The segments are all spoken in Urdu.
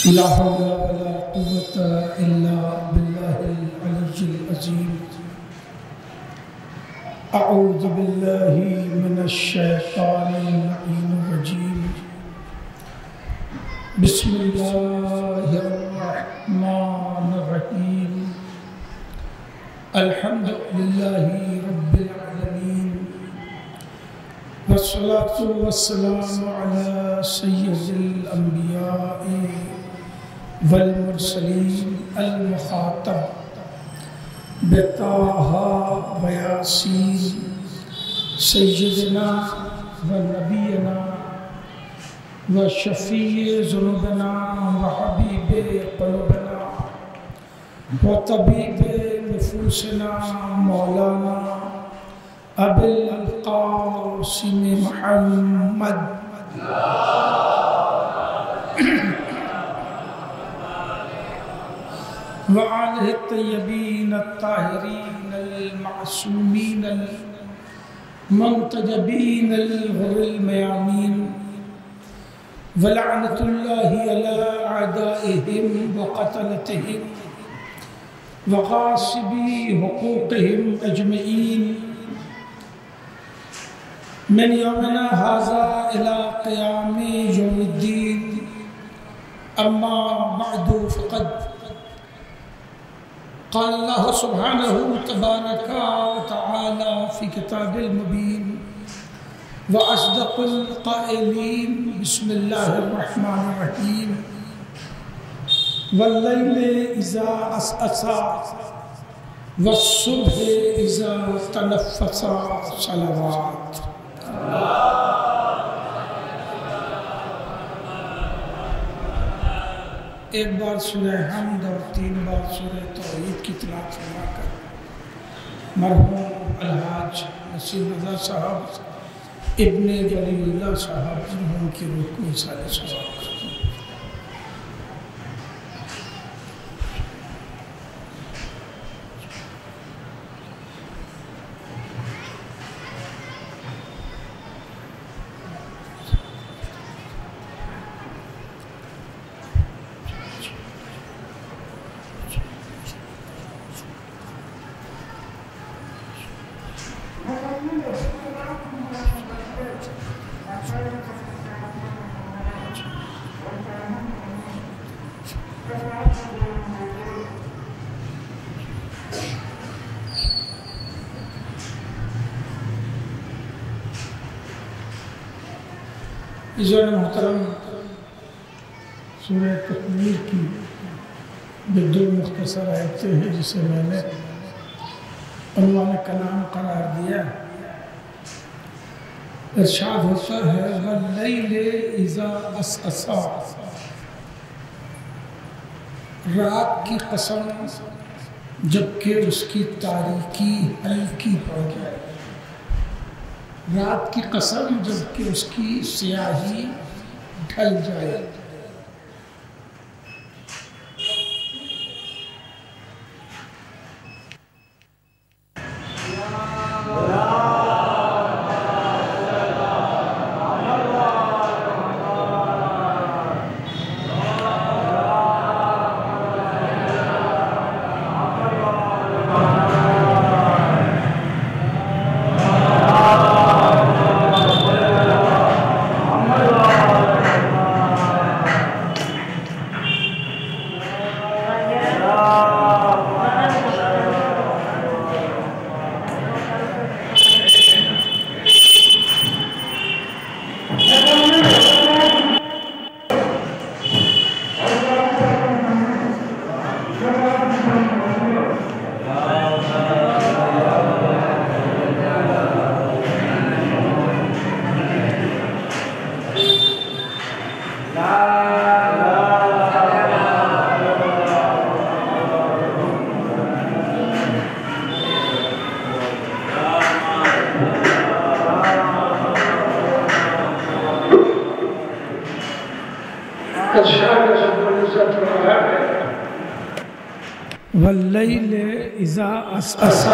لا حول ولا قوة إلا بالله العلي العظيم. أعوذ بالله من الشيطان اللعين الرجيم. بسم الله الرحمن الرحيم. الحمد لله رب العالمين، والصلاة والسلام على سيد الأنبياء والمرسلين المخاطب بطه وياسين سيدنا ونبينا وشفيع ذنوبنا وحبيب قلوبنا وطبيب نفوسنا مولانا أبي القاسم محمد وآله الطيبين الطاهرين المعصومين المنتجبين الغر الميامين، ولعنة الله على أعدائهم وقتلتهم وغاصبي حقوقهم أجمعين من يومنا هذا إلى قيام يوم الدين. أما بعد، فقد قال الله سبحانه تبارك وتعالى في كتاب المبين وأصدق القائلين. بسم الله الرحمن الرحيم. والليل إذا عسعس والصبح إذا تنفس. صلوات. ایک بار سورہ حمد اور 3 بار سورہ توحید کی تلاوت فرما کر مرحوم الحاج نصیر رضا صاحب ابن ولی اللہ صاحب مرحوم کی روح کو ایصال ثواب کرتے ہیں. عزیزان محترم، سورہ تکویر کی جو 2 مختصر آیتیں ہیں جسے میں نے عنوان کلام قرار دیا، ارشاد ہوتا ہے واللیل اذا عسعس، رات کی قسم جبکہ اس کی تاریکی ہلکی پڑ جائے. رات کی قسم جبکہ اس کی سیاہی ڈھل جائے. واللیل اذا عسعس،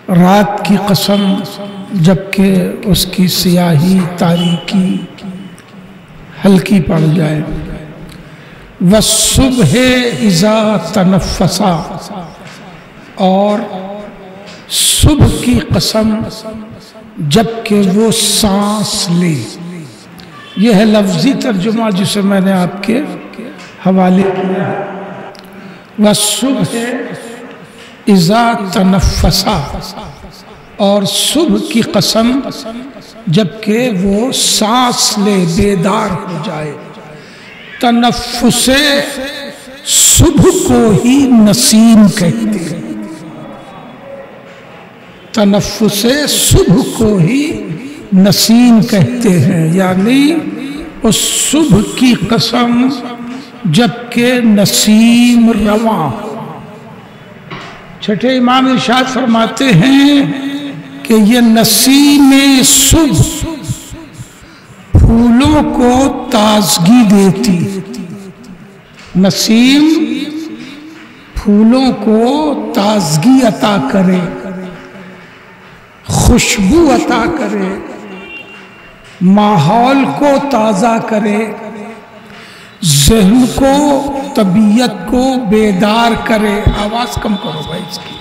رات کی قسم جبکہ اس کی سیاہی تاریکی ہلکی پڑ جائے. والصبح اذا تنفسا، اور صبح کی قسم جب کہ وہ سانس لے۔ یہ ہے لفظی ترجمہ جسے میں نے آپ کے حوالے کیا ہے۔ والصبح اذا تنفسا، اور صبح کی قسم جبکہ وہ سانس لے، بیدار ہو جائے۔ تنفس صبح کو ہی نسیم کہتے ہیں، تنفس صبح کو ہی نسیم کہتے ہیں، یعنی اس صبح کی قسم جبکہ نسیم رواں۔ چھٹے امام ارشاد فرماتے ہیں کہ یہ نسیم صبح پھولوں کو تازگی دیتی، نسیم پھولوں کو تازگی عطا کرے، خوشبو عطا کرے، ماحول کو تازہ کرے، ذہن کو، طبیعت کو بیدار کرے۔ آواز کم کرو بھائی اس کی۔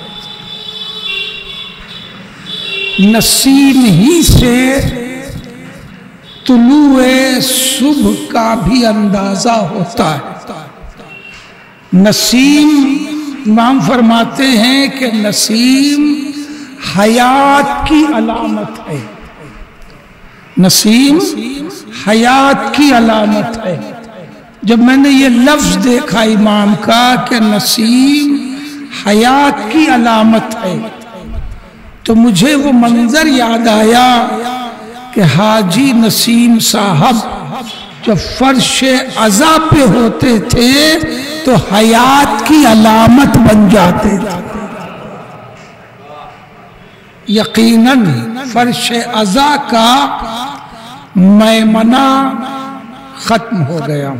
نسیم ہی سے طلوع صبح کا بھی اندازہ ہوتا ہے۔ نسیم، امام فرماتے ہیں کہ نسیم حیات کی علامت ہے، نسیم حیات کی علامت ہے۔ جب میں نے یہ لفظ دیکھا امام کا کہ نسیم حیات کی علامت ہے، تو مجھے وہ منظر یاد آیا کہ حاجی نسیم صاحب جب فرش عزا پہ ہوتے تھے تو حیات کی علامت بن جاتے تھے۔ یقیناً فرش عزا کا میمنہ ختم ہو گیا۔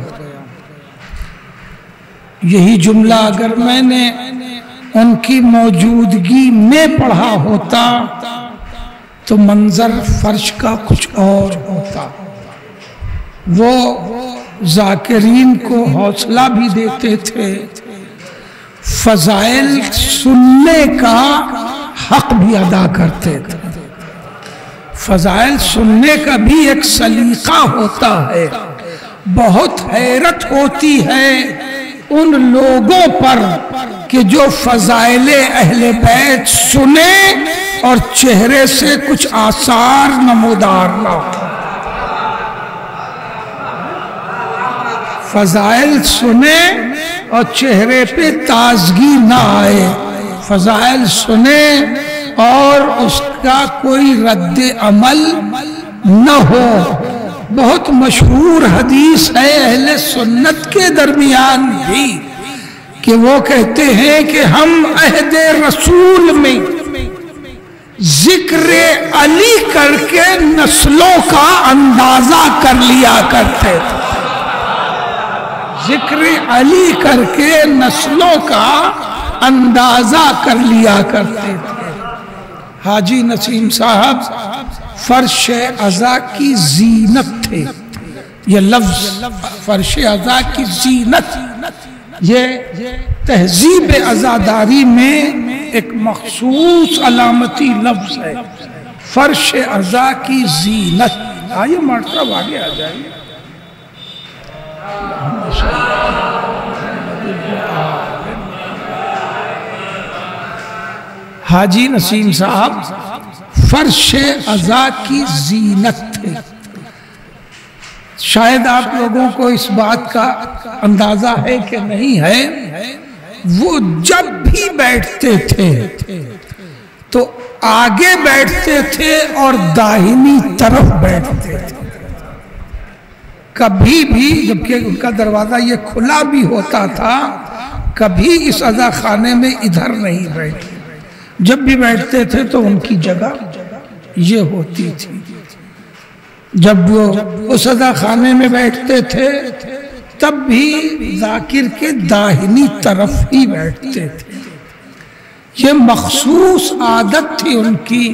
یہی جملہ اگر میں نے ان کی موجودگی میں پڑھا ہوتا تو منظر فرش کا کچھ اور ہوتا۔ وہ ذاکرین کو حوصلہ بھی دیتے تھے، فضائل سننے کا حق بھی ادا کرتے تھے۔ فضائل سننے کا بھی ایک سلیقہ ہوتا ہے۔ بہت حیرت ہوتی ہے ان لوگوں پر کہ جو فضائل اہل بیت سنیں اور چہرے سے کچھ آثار نمودار نہ ہو۔ فضائل سنیں اور چہرے پہ تازگی نہ آئے، فضائل سنیں اور اس کا کوئی رد عمل نہ ہو۔ بہت مشہور حدیث ہے اہل سنت کے درمیان بھی کہ وہ کہتے ہیں کہ ہم عہد رسول میں ذکر علی کر کے نسلوں کا اندازہ کر لیا کرتے تھے، ذکر علی کر کے نسلوں کا اندازہ کر لیا کرتے تھے۔ حاجی نسیم صاحب فرش عزا کی زینت تھے۔ یہ لفظ فرش عزا کی زینت، یہ تہذیب عزاداری میں ایک مخصوص علامتی لفظ ہے، فرش عزا کی زینت۔ آئیے مرتبہ آگے آ جائیے۔ حاجی نسیم صاحب فرش عزا کی زینت تھے۔ شاید آپ لوگوں کو اس بات کا اندازہ ہے کہ نہیں ہے، وہ جب بھی بیٹھتے تھے تو آگے بیٹھتے تھے اور داہنی طرف بیٹھتے تھے۔ کبھی بھی، جبکہ ان کا دروازہ یہ کھلا بھی ہوتا تھا، کبھی اس عزا خانے میں ادھر نہیں بیٹھے۔ جب بھی بیٹھتے تھے تو ان کی جگہ یہ ہوتی تھی۔ جب وہ اس عزا خانے میں بیٹھتے تھے تب بھی ذاکر کے داہنی طرف ہی بیٹھتے تھے۔ یہ مخصوص عادت تھی ان کی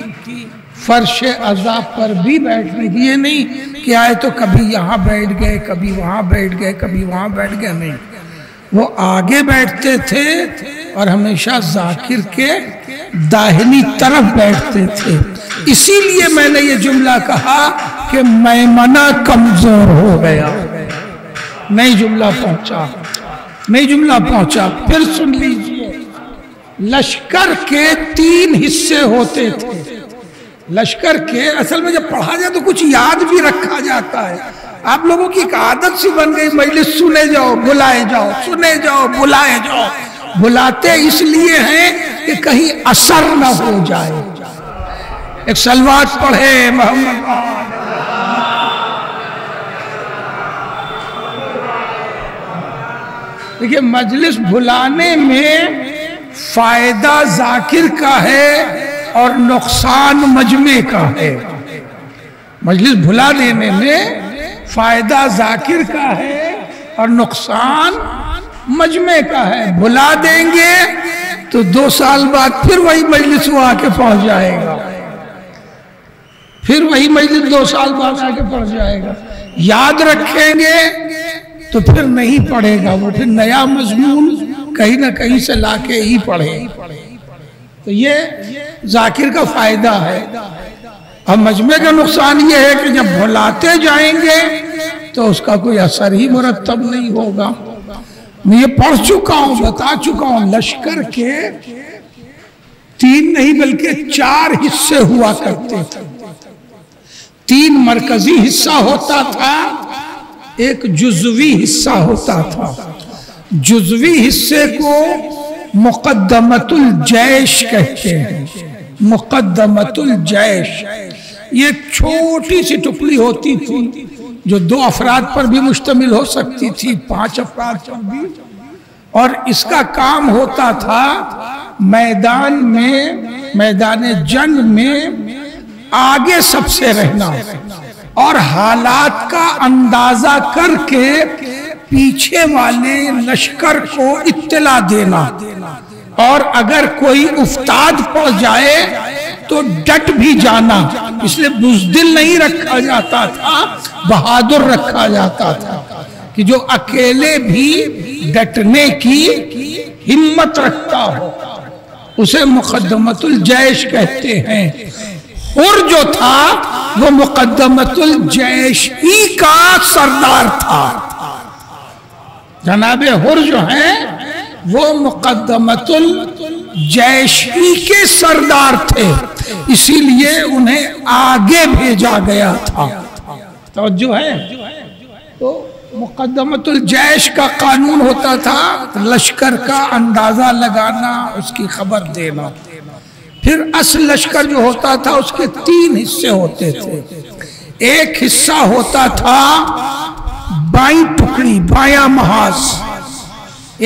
فرش عزا پر بھی بیٹھنے کی۔ یہ نہیں کہ آئے تو کبھی یہاں بیٹھ گئے، کبھی وہاں بیٹھ گئے، کبھی وہاں بیٹھ گئے، نہیں۔ وہ آگے بیٹھتے تھے اور ہمیشہ ذاکر کے داہنی طرف بیٹھتے تھے. اسی لیے میں نے یہ جملہ کہا کہ میمنہ کمزور ہو گیا. نئی جملہ پہنچا. پھر سن لیجئے، لشکر کے 3 حصے ہوتے تھے. لشکر کے اصل میں جب پڑھا جائے تو کچھ یاد بھی رکھا جاتا ہے. آپ لوگوں کی ایک عادت سی بن گئی، مجلس سنے جاؤ بلائے جاؤ، سنے جاؤ بلائے جاؤ. بلاتے اس لیے ہیں کہ کہیں اثر نہ ہو جائے. ایک صلوات پڑھے محمد. دیکھیں، مجلس بلانے میں فائدہ ذاکر کا ہے اور نقصان مجمع کا ہے. مجلس بھلا دینے میں فائدہ ذاکر کا ہے اور نقصان مجمع کا ہے. بلا دیں گے تو 2 سال بعد پھر وہی مجلس وہ آ کے پہنچ جائے گا. پھر وہی مجلس 2 سال بعد آ کے پہنچ جائے گا. یاد رکھیں گے تو پھر نہیں پڑھے گا، وہ پھر نیا مضمون کہیں نہ کہیں سے لا کے ہی پڑھے. تو یہ ذاکر کا فائدہ ہے. اب مجمع کا نقصان یہ ہے کہ جب بھلاتے جائیں گے تو اس کا کوئی اثر ہی مرتب نہیں ہوگا. میں یہ پڑھ چکا ہوں، بتا چکا ہوں، لشکر کے 3 نہیں بلکہ 4 حصے ہوا کرتے تھے. 3 مرکزی حصہ ہوتا تھا، ایک جزوی حصہ ہوتا تھا. جزوی حصے کو مقدمۃ الجیش کہتے ہیں. مقدمۃ الجیش یہ ایک چھوٹی سی ٹکڑی ہوتی تھی جو 2 افراد پر بھی مشتمل ہو سکتی تھی، 5 افراد پر بھی. اور اس کا کام ہوتا تھا میدان جنگ میں آگے سب سے رہنا اور حالات کا اندازہ کر کے پیچھے والے لشکر کو اطلاع دینا. اور اگر کوئی افتاد پڑ جائے تو ڈٹ بھی جانا. اس لیے بزدل نہیں رکھا جاتا تھا، بہادر رکھا جاتا تھا کہ جو اکیلے بھی ڈٹنے کی ہمت رکھتا ہو. اسے مقدمۃ الجیش کہتے ہیں. حر جو تھا وہ مقدمۃ الجیش ہی کا سردار تھا. جناب حر جو ہیں وہ مقدمۃ الجیش ہی کے سردار تھے، اسی لیے انہیں آگے بھیجا گیا تھا. توجہ ہے؟ تو مقدمۃ الجیش کا قانون ہوتا تھا لشکر کا اندازہ لگانا، اس کی خبر دینا. پھر اصل لشکر جو ہوتا تھا اس کے 3 حصے ہوتے تھے. ایک حصہ ہوتا تھا بائیں ٹکڑی، بایاں محاذ.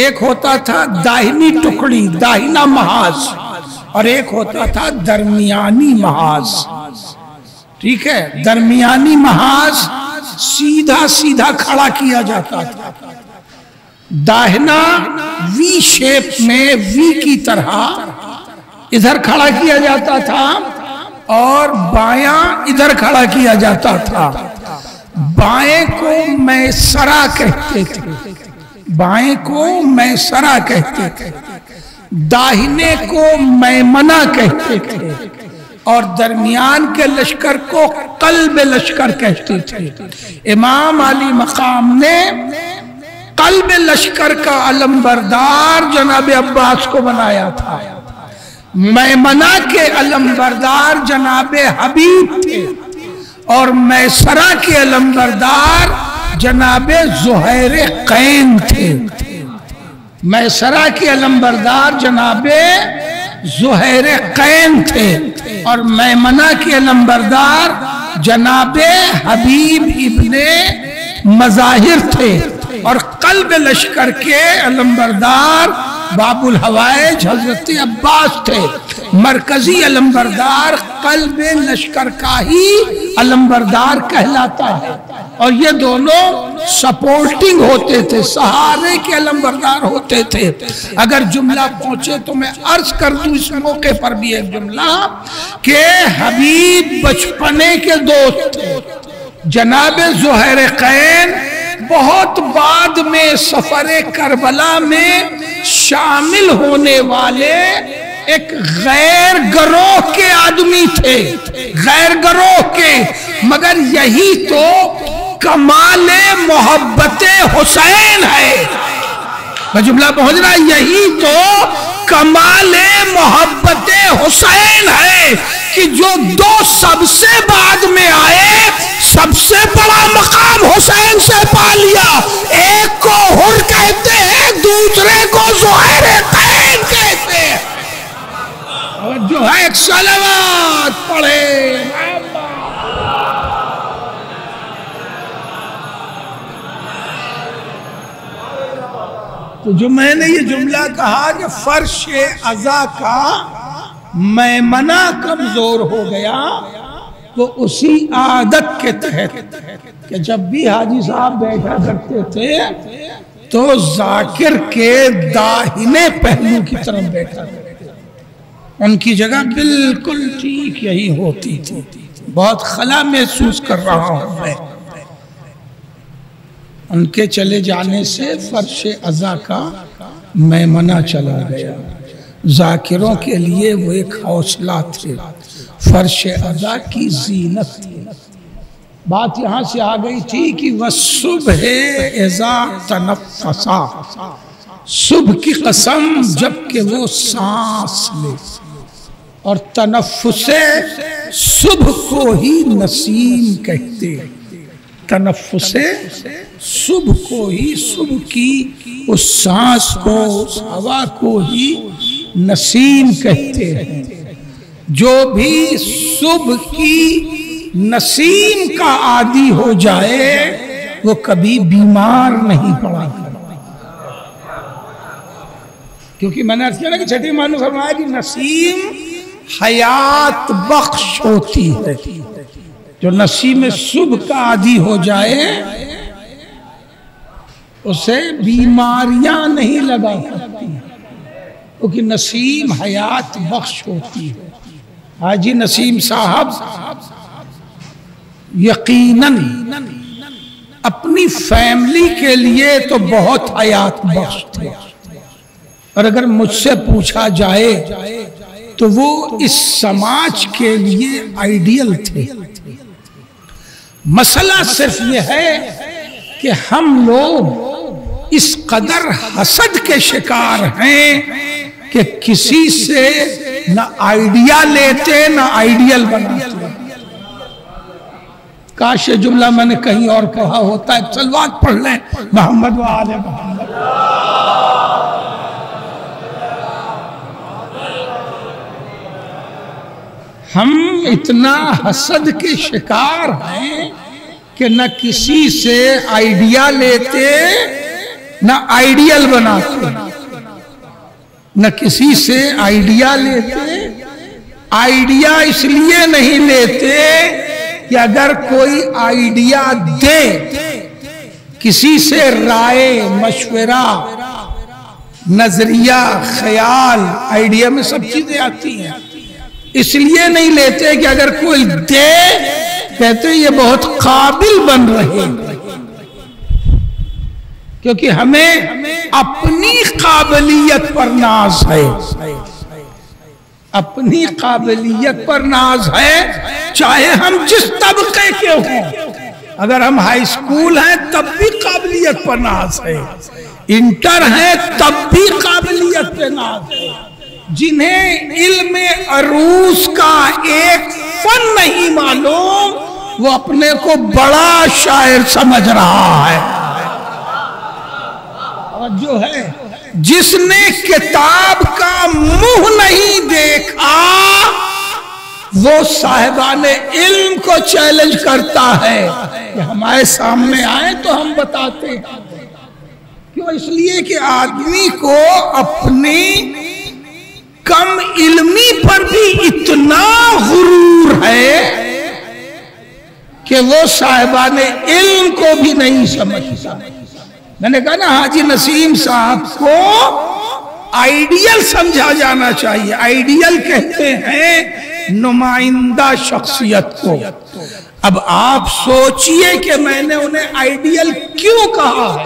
ایک ہوتا تھا داہنی ٹکڑی، داہنا محاذ. اور ایک ہوتا تھا درمیانی محاذ. ٹھیک ہے؟ درمیانی محاذ سیدھا کھڑا کیا جاتا تھا. داہنا وی شیپ میں، وی کی طرح ادھر کھڑا کیا جاتا تھا اور بایاں ادھر کھڑا کیا جاتا تھا. بائیں کو میسرہ کہتے تھے، بائیں کو میسرہ کہتے تھے. داہنے کو میمنہ کہتے تھے اور درمیان کے لشکر کو قلب لشکر کہتے تھے. امام علی مقام نے قلب لشکر کا علمبردار جناب عباس کو بنایا تھا. میمنہ کے علمبردار جناب حبیب تھے اور میسرہ کے علمبردار جناب زہیر قین تھے. میسرہ کے علمبردار جناب زہیر قین تھے اور میمنہ کے علمبردار جناب حبیب ابن مظاہر تھے. اور قلب لشکر کے علمبردار باب الحوائج حضرت عباس تھے. مرکزی علمبردار قلب لشکر کا ہی علمبردار کہلاتا ہے. اور یہ دونوں سپورٹنگ ہوتے تھے، سہارے کے علمبردار ہوتے تھے. اگر جملہ پہنچے تو میں عرض کر دوں اس موقع پر بھی ایک جملہ کہ حبیب بچپنے کے دوست تھے. جناب زہیر قین بہت بعد میں سفر کربلا میں شامل ہونے والے ایک غیر گروہ کے آدمی تھے، غیر گروہ کے، مگر یہی تو کمال محبت حسین ہے۔ میں جملہ پہنچ رہا، یہی تو کمال محبت حسین ہے کہ جو دو سب سے بعد میں آئے، سب سے بڑا مقام حسین سے پا لیا۔ ایک کو حر کہتے ہیں، دوسرے کو زہیر قین کہتے ہیں۔ اور جو ہے ایک صلوات پڑھے۔ تو جو میں نے یہ جملہ کہا کہ فرش عزا کا میمنہ کمزور ہو گیا، تو اسی عادت کے تحت کہ جب بھی حاجی صاحب بیٹھا کرتے تھے تو ذاکر کے داہنے پہلو کی طرف بیٹھا کرتے تھے، ان کی جگہ بالکل ٹھیک یہی ہوتی تھی۔ بہت خلا محسوس کر رہا ہوں میں، ان کے چلے جانے سے فرش عزا کا میمنہ چلا گیا۔ ذاکروں کے لیے وہ ایک حوصلہ تھے، فرش عزا کی زینت تھی۔ بات یہاں سے آ گئی تھی کہ وَالصُّبْحِ اِذَا تَنَفَّسَا، صبح کی قسم جب کہ وہ سانس لے، اور تنفس صبح کو ہی نسیم کہتے، تنفس صبح کو ہی، صبح کی اس سانس کو، اس ہوا کو ہی نسیم کہتے ہیں۔ جو بھی صبح کی نسیم کا عادی ہو جائے وہ کبھی بیمار نہیں پڑا، کیونکہ میں نے عرض کیا نا کہ چھٹی معنی فرمایا کہ نسیم حیات بخش ہوتی ہے۔ جو نسیم صبح کا عادی ہو جائے اسے بیماریاں نہیں لگا سکتی، کیونکہ نسیم حیات بخش ہوتی ہے۔ حاجی نسیم صاحب یقیناً اپنی فیملی کے لیے تو بہت حیات بخش تھے، اور اگر مجھ سے پوچھا جائے تو وہ اس سماج کے لیے آئیڈیل تھے۔ مسئلہ صرف یہ ہے کہ ہم لوگ اس قدر حسد کے شکار ہیں کہ کسی سے نہ آئیڈیا لیتے نہ آئیڈیل بناتے۔ کاش یہ جملہ میں نے کہیں اور کہا ہوتا ہے۔ صلوات پڑھ لیں محمد و آل محمد۔ ہم اتنا حسد کے شکار ہیں کہ نہ کسی سے آئیڈیا لیتے نہ آئیڈیل بناتے، نہ کسی سے آئیڈیا لیتے۔ آئیڈیا اس لیے نہیں لیتے کہ اگر کوئی آئیڈیا دے، کسی سے رائے مشورہ نظریہ خیال، آئیڈیا میں سب چیزیں آتی ہیں، اس لیے نہیں لیتے کہ اگر کوئی دے کہتے یہ بہت قابل بن رہے، کیونکہ ہمیں اپنی قابلیت پر ناز ہے، اپنی قابلیت پر ناز ہے، چاہے ہم جس طبقے کے ہوں۔ اگر ہم ہائی اسکول ہیں تب بھی قابلیت پر ناز ہے، انٹر ہیں تب بھی قابلیت پر ناز ہے۔ جنہیں علم عروض کا ایک فن نہیں معلوم وہ اپنے کو بڑا شاعر سمجھ رہا ہے۔ اور جو ہے جس نے کتاب کا منہ نہیں دیکھا وہ صاحبان علم کو چیلنج کرتا ہے کہ ہمارے سامنے آئے تو ہم بتاتے ہیں۔ کیوں؟ اس لیے کہ آدمی کو اپنی کم علمی پر بھی اتنا غرور ہے کہ وہ صاحبان علم کو بھی نہیں سمجھتا۔ میں نے کہا نا حاجی نسیم صاحب کو آئیڈیل سمجھا جانا چاہیے۔ آئیڈیل کہتے ہیں نمائندہ شخصیت کو۔ اب آپ سوچئے کہ میں نے انہیں آئیڈیل کیوں کہا ہے؟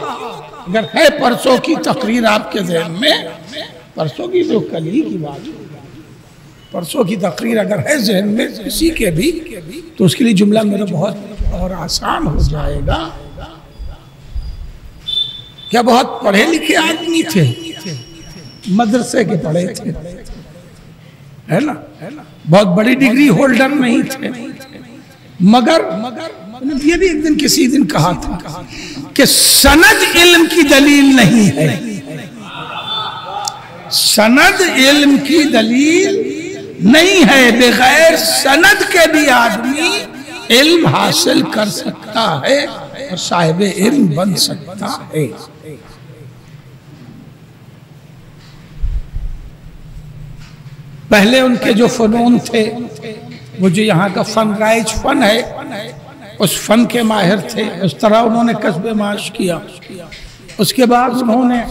اگر ہے پرسوں کی تقریر آپ کے ذہن میں، پرسوں کی جو کل ہی کی بات ہے، پرسوں کی تقریر اگر ہے ذہن میں کسی کے بھی، تو اس کے لیے جملہ میرا بہت اور آسان ہو جائے گا۔ کیا بہت پڑھے لکھے آدمی تھے؟ مدرسے کے پڑھے تھے، ہے نا؟ بہت بڑی ڈگری ہولڈر نہیں تھے، مگر یہ بھی ایک دن کسی دن کہا تھا کہ سند علم کی دلیل نہیں ہے، سند علم کی دلیل نہیں ہے، بغیر سند کے بھی آدمی علم حاصل کر سکتا ہے اور صاحب علم بن سکتا ہے۔ پہلے ان کے جو فنون تھے، وہ جو یہاں کا فن رائج فن ہے، اس فن کے ماہر تھے، اس طرح انہوں نے کسب معاش کیا۔ اس کے بعد انہوں نے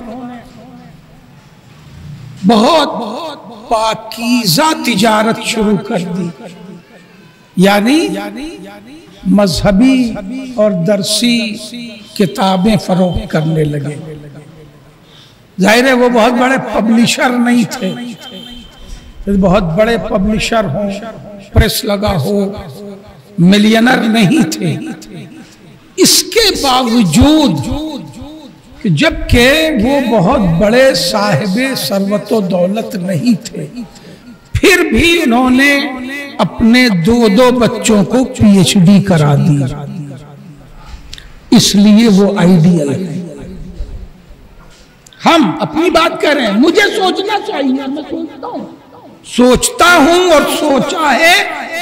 بہت پاکیزہ تجارت شروع کر دی، یعنی مذہبی اور درسی کتابیں فروخت کرنے لگے۔ ظاہر ہے وہ بہت بڑے پبلشر نہیں تھے، بہت بڑے پبلشر ہوں، پریس لگا ہو، ملینر نہیں تھے۔ اس کے باوجود کہ جبکہ وہ بہت بڑے صاحب ثروت و دولت نہیں تھے، پھر بھی انہوں نے اپنے دو بچوں کو پی ایچ ڈی کرا دی، اس لیے وہ آئیڈیل ہے۔ ہم اپنی بات کر رہے ہیں، مجھے سوچنا چاہیے، میں سوچتا ہوں اور سوچا ہے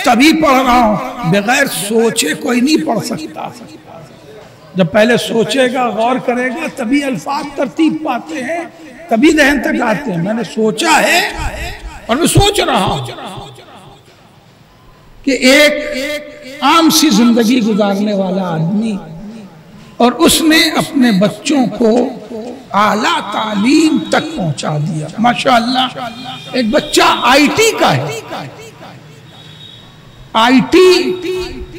تبھی پڑھ رہا ہوں، بغیر سوچے کوئی نہیں پڑھ سکتا۔ جب پہلے سوچے گا، غور کرے گا، تبھی الفاظ ترتیب پاتے ہیں، تبھی ذہن تک آتے ہیں۔ میں نے سوچا ہے اور میں سوچ رہا ہوں کہ ایک عام سی زندگی گزارنے والا آدمی، اور اس نے اپنے بچوں کو اعلیٰ تعلیم تک پہنچا دیا۔ ماشاءاللہ ایک بچہ آئی ٹی کا ہے، آئی ٹی،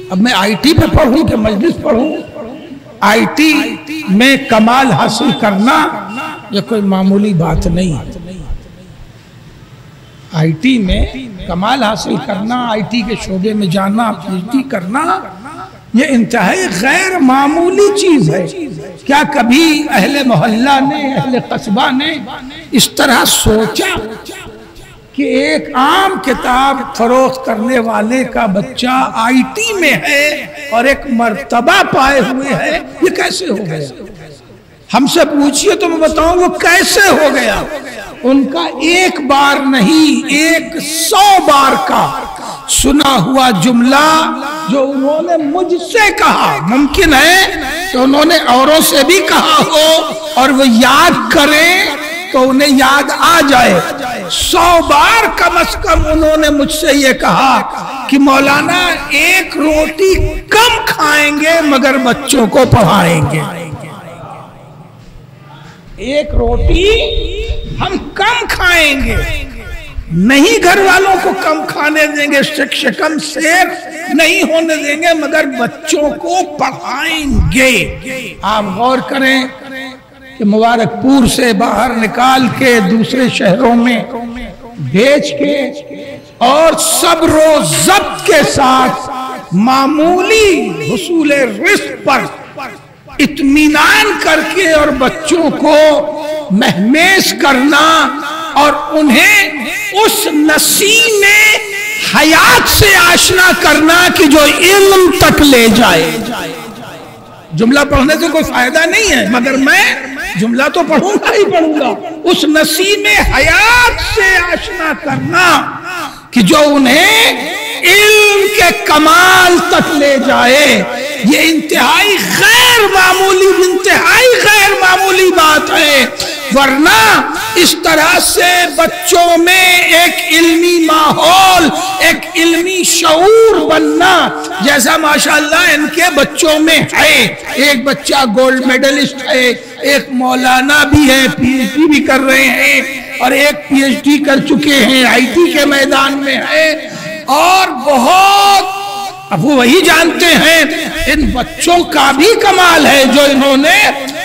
اب میں آئی ٹی پہ پڑھوں کہ مجلس پڑھوں؟ آئی ٹی میں کمال حاصل کرنا یہ کوئی معمولی بات نہیں ہے۔ آئی ٹی میں کمال حاصل کرنا، آئی ٹی کے شعبے میں جانا، پی ایچ ڈی کرنا، یہ انتہائی غیر معمولی چیز ہے۔ کیا کبھی اہل محلہ نے، اہل قصبہ نے اس طرح سوچا کہ ایک عام کتاب فروخت کرنے والے کا بچہ آئی ٹی میں ہے اور ایک مرتبہ پائے ہوئے ہے؟ یہ کیسے ہو گیا؟ ہم سے پوچھئے تو میں بتاؤں وہ کیسے ہو گیا۔ ان کا ایک بار نہیں، 100 بار کا سنا ہوا جملہ جو انہوں نے مجھ سے کہا، ممکن ہے کہ انہوں نے اوروں سے بھی کہا ہو اور وہ یاد کریں تو انہیں یاد آ جائے۔ 100 بار کم از کم انہوں نے مجھ سے یہ کہا کہ مولانا ایک روٹی کم کھائیں گے مگر بچوں کو پڑھائیں گے۔ ایک روٹی ہم کم کھائیں گے، نہیں گھر والوں کو کم کھانے دیں گے، شکم سیر نہیں ہونے دیں گے، مگر بچوں کو پڑھائیں گے۔ آپ غور کریں کہ مبارک پور سے باہر نکال کے دوسرے شہروں میں بھیج کے اور صبر و ضبط کے ساتھ معمولی حصول رزق پر اطمینان کر کے اور بچوں کو مہمیز کرنا اور انہیں اس نسیم حیات سے آشنا کرنا کہ جو علم تک لے جائے۔ جملہ پڑھنے سے کوئی فائدہ نہیں ہے، مگر میں جملہ تو پڑھوں گا ہی پڑھوں گا۔ اس نسیم حیات سے آشنا کرنا کہ جو انہیں علم کے کمال تک لے جائے، یہ انتہائی غیر معمولی بات ہے۔ ورنہ اس طرح سے بچوں میں ایک علمی ماحول، ایک علمی شعور بننا جیسا ماشاءاللہ ان کے بچوں میں ہے۔ ایک بچہ گولڈ میڈلسٹ ہے، ایک مولانا بھی ہے، پی ایچ ڈی بھی کر رہے ہیں، اور ایک پی ایچ ڈی کر چکے ہیں، آئی ٹی کے میدان میں ہے۔ اور بہت اب وہ وہی جانتے ہیں ان بچوں کا بھی کمال ہے جو انہوں نے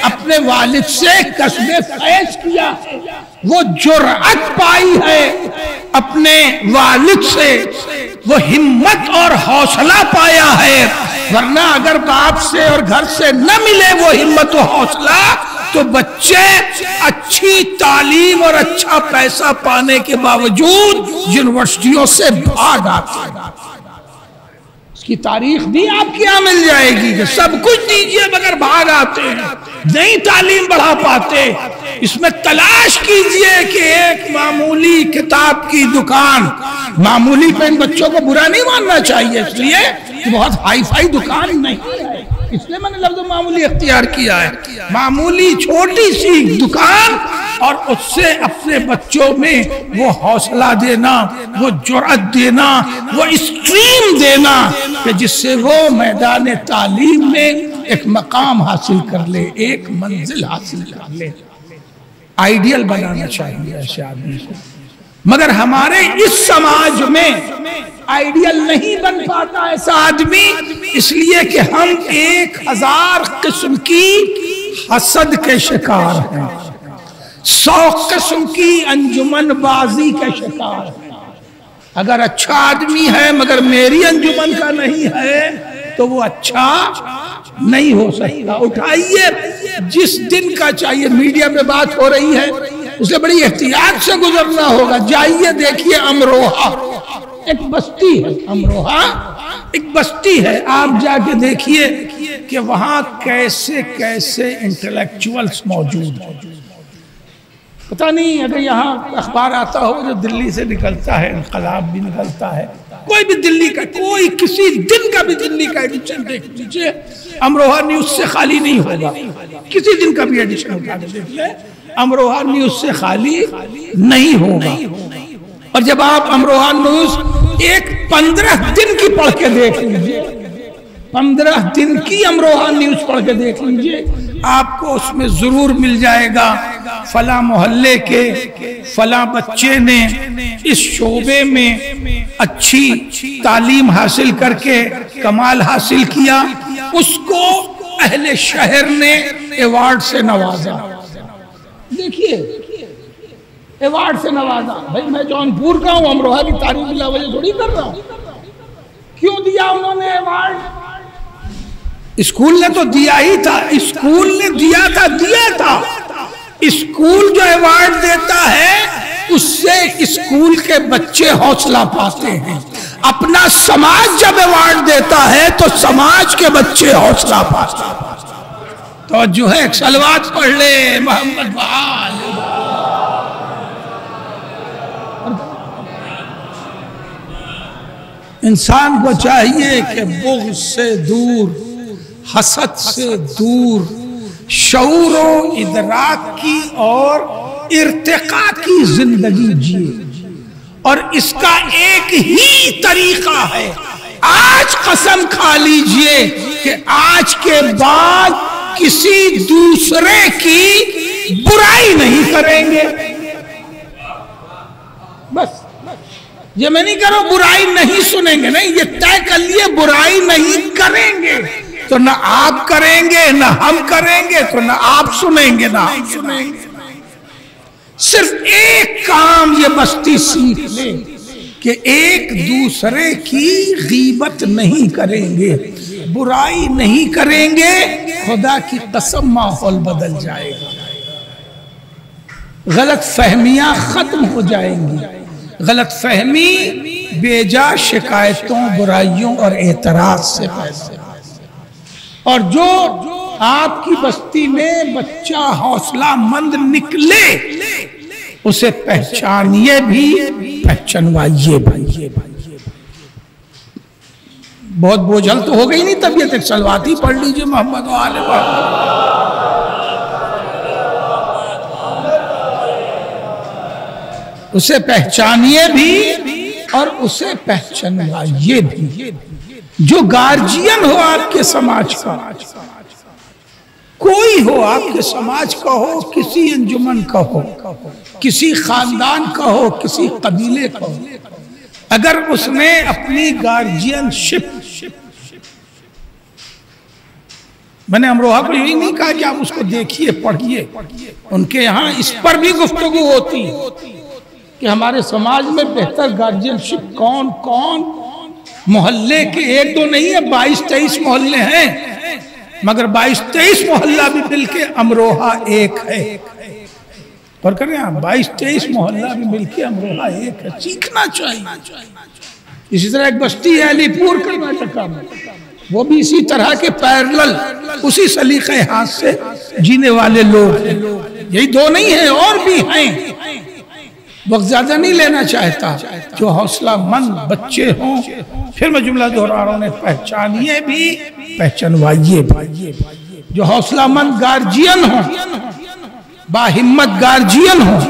اپنے والد سے کسب فیض کیا ہے، وہ جرأت پائی ہے اپنے والد سے، وہ ہمت اور حوصلہ پایا ہے، ورنہ اگر باپ سے اور گھر سے نہ ملے وہ ہمت و حوصلہ تو بچے اچھی تعلیم اور اچھا پیسہ پانے کے باوجود یونیورسٹیوں سے بھاگ آتے ہیں۔ اس کی تاریخ بھی آپ کی یہاں مل جائے گی کہ سب کچھ دیجئے مگر بھاگ آتے ہیں، نہیں تعلیم بڑھا پاتے۔ اس میں تلاش کیجئے کہ ایک معمولی کتاب کی دکان، معمولی پہ ان بچوں کو برا نہیں ماننا چاہیے، اس لیے کہ بہت ہائی فائی دکان نہیں ہے، اس لیے میں نے لفظ معمولی اختیار کیا ہے، معمولی چھوٹی سی دکان، اور اس سے اپنے بچوں میں وہ حوصلہ دینا، وہ جرأت دینا، وہ اسٹریم دینا کہ جس سے وہ میدان تعلیم میں ایک مقام حاصل کر لے، ایک منزل حاصل کر لے۔ آئیڈیل بنانا چاہیے ایسے آدمی کو، مگر ہمارے اس سماج میں آئیڈیل نہیں بن پاتا ایسا آدمی، اس لیے کہ ہم 1000 قسم کی حسد کے شکار ہیں، 100 قسم کی انجمن بازی کے شکار ہیں۔ اگر اچھا آدمی ہے مگر میری انجمن کا نہیں ہے تو وہ اچھا نہیں ہو سکتا۔ اٹھائیے جس دن کا چاہیے، میڈیا میں بات ہو رہی ہے، اسے بڑی احتیاط سے گزرنا ہوگا، جائیے دیکھیے امروہہ ایک بستی ہے، امروہہ ایک بستی ہے، آپ جا کے دیکھیے کہ وہاں کیسے کیسے انٹلیکچوئلز موجود ہیں۔ پتہ نہیں اگر یہاں اخبار آتا ہو جو دلی سے نکلتا ہے، انقلاب بھی نکلتا ہے، کوئی بھی دلی کا، کوئی کسی دن کا بھی دلی کا ایڈیشن دیکھ لیجئے، امروہہ نیوز سے خالی نہیں ہوگا، کسی دن کا بھی ایڈیشن اٹھا کے دیکھ لیں، امروہہ نیوز سے خالی نہیں ہوگا۔ اور جب آپ امروہہ نیوز ایک 15 دن کی پڑھ کے دیکھ لیجئے، 15 دن کی امروہہ نیوز پڑھ کے دیکھ لیجئے، آپ کو اس میں ضرور مل جائے گا فلاں محلے کے فلاں بچے نے اس شعبے میں اچھی تعلیم حاصل کر کے کمال حاصل کیا، اس کو اہل شہر نے ایوارڈ سے نوازا۔ دیکھیے ایوارڈ سے نوازا، بھائی میں جونپور کا ہوں، امروہہ کی تعریف بلا وجہ تھوڑی کر رہا ہوں۔ کیوں دیا انہوں نے ایوارڈ؟ اسکول نے تو دیا ہی تھا، اسکول نے دیا تھا۔ اسکول جو ایوارڈ دیتا ہے اس سے اسکول کے بچے حوصلہ پاتے ہیں، اپنا سماج جب ایوارڈ دیتا ہے تو سماج کے بچے حوصلہ پاتے ہیں۔ تو جو ہے ایک صلوات پڑھ لے محمد بحال۔ انسان کو چاہیے کہ بغض سے دور، حسد سے دور، شعور و ادراک کی اور ارتقاء کی زندگی جیے، اور اس کا ایک ہی طریقہ ہے، آج قسم کھا لیجئے کہ آج کے بعد کسی دوسرے کی برائی نہیں کریں گے۔ بس یہ میں نہیں کرو برائی نہیں سنیں گے، نہیں، یہ طے کر لیے برائی نہیں کریں گے، تو نہ آپ کریں گے نہ ہم کریں گے، تو نہ آپ سنیں گے نہ ہم سنیں گے۔ صرف ایک کام یہ بستی سیکھ لے کہ ایک دوسرے کی غیبت نہیں کریں گے، برائی نہیں کریں گے، خدا کی قسم ماحول بدل جائے گا، غلط فہمیاں ختم ہو جائیں گی۔ غلط فہمی بے جا شکایتوں، برائیوں اور اعتراض سے پیدا، اور جو آپ کی بستی میں بچہ حوصلہ مند نکلے اسے پہچانیے بھی، پہچانوائیے بھی۔ بہت بوجھل تو ہو گئی نہیں طبیعت، ایک صلوات ہی پڑھ لیجئے محمد و آل محمد۔ اسے پہچانیے بھی اور اسے پہچانوائیے بھی۔ جو گارجین ہو آپ کے سماج کا، کوئی ہو آپ کے سماج کا ہو، کسی انجمن کا ہو، کسی خاندان کا ہو، کسی قبیلے کا ہو، اگر اس نے اپنی گارجین شپ، میں نے امروہہ کو یہی نہیں کہا کہ آپ اس کو دیکھیے پڑھیے، ان کے یہاں اس پر بھی گفتگو ہوتی کہ ہمارے سماج میں بہتر گارجین شپ کون کون، محلے کے ایک دو نہیں ہے، 22-23 محلے ہیں، مگر 22-23 محلہ بھی مل کے امروہہ ایک ہے۔ اور کر رہے ہیں 22-23 محلہ بھی مل کے امروہہ ایک ہے، سیکھنا چاہیے۔ اسی طرح ایک بستی ہے علی پور کرناٹکا میں، وہ بھی اسی طرح کے پیرلل اسی سلیقہ ہاتھ سے جینے والے لوگ ہیں۔ یہی دو نہیں ہیں، اور بھی ہیں۔ وقت زیادہ نہیں لینا چاہتا، جو حوصلہ مند بچے ہوں، پھر میں جملہ دہرا رہا ہوں، انہیں پہچانیے بھی پہچانوائیے بھی۔ جو حوصلہ مند گارجین ہوں، باہمت گارجین ہوں،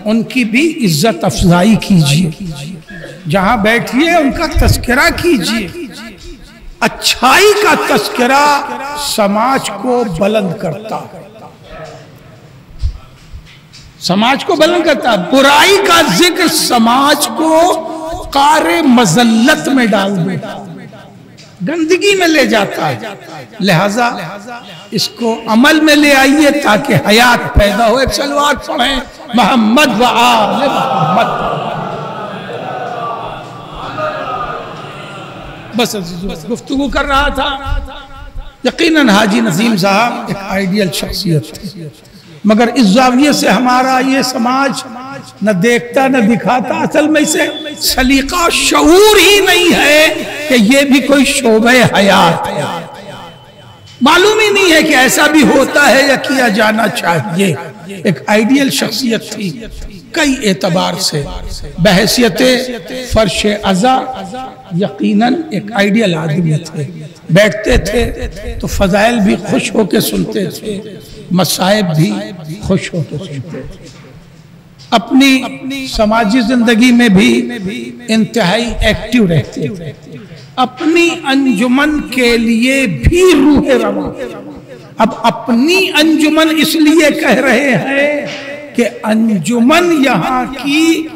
ان کی بھی عزت افزائی کیجئے، جہاں بیٹھیے ان کا تذکرہ کیجئے۔ اچھائی کا تذکرہ سماج کو بلند کرتا، سماج کو بلند کرتا، برائی کا ذکر سماج کو قعر مذلت میں ڈال دیتا، گندگی میں لے جاتا ہے۔ لہذا اس کو عمل میں لے آئیے تاکہ حیات پیدا ہو۔ ایک صلوات پڑھیں، محمد و آل محمد۔ بس گفتگو کر رہا تھا، یقیناً حاجی نظیم صاحب ایک آئیڈیل شخصیت تھی، مگر اس زاویے سے ہمارا یہ سماج نہ دیکھتا نہ دکھاتا، اصل میں اسے سلیقہ شعور ہی نہیں ہے کہ یہ بھی کوئی شعبہ حیات ہے، معلوم ہی نہیں ہے کہ ایسا بھی ہوتا ہے یا کیا جانا چاہیے۔ ایک آئیڈیل شخصیت تھی کئی اعتبار سے، بحیثیت فرش عزا یقیناً ایک آئیڈیل آدمی تھے، بیٹھتے تھے تو فضائل بھی خوش ہو کے سنتے تھے، مصائب بھی خوش ہو کے سنتے تھے، اپنی سماجی زندگی میں بھی انتہائی ایکٹیو رہتے تھے، اپنی انجمن کے لیے بھی روح رواں۔ اب اپنی انجمن اس لیے کہہ رہے ہیں کہ انجمن یہاں کی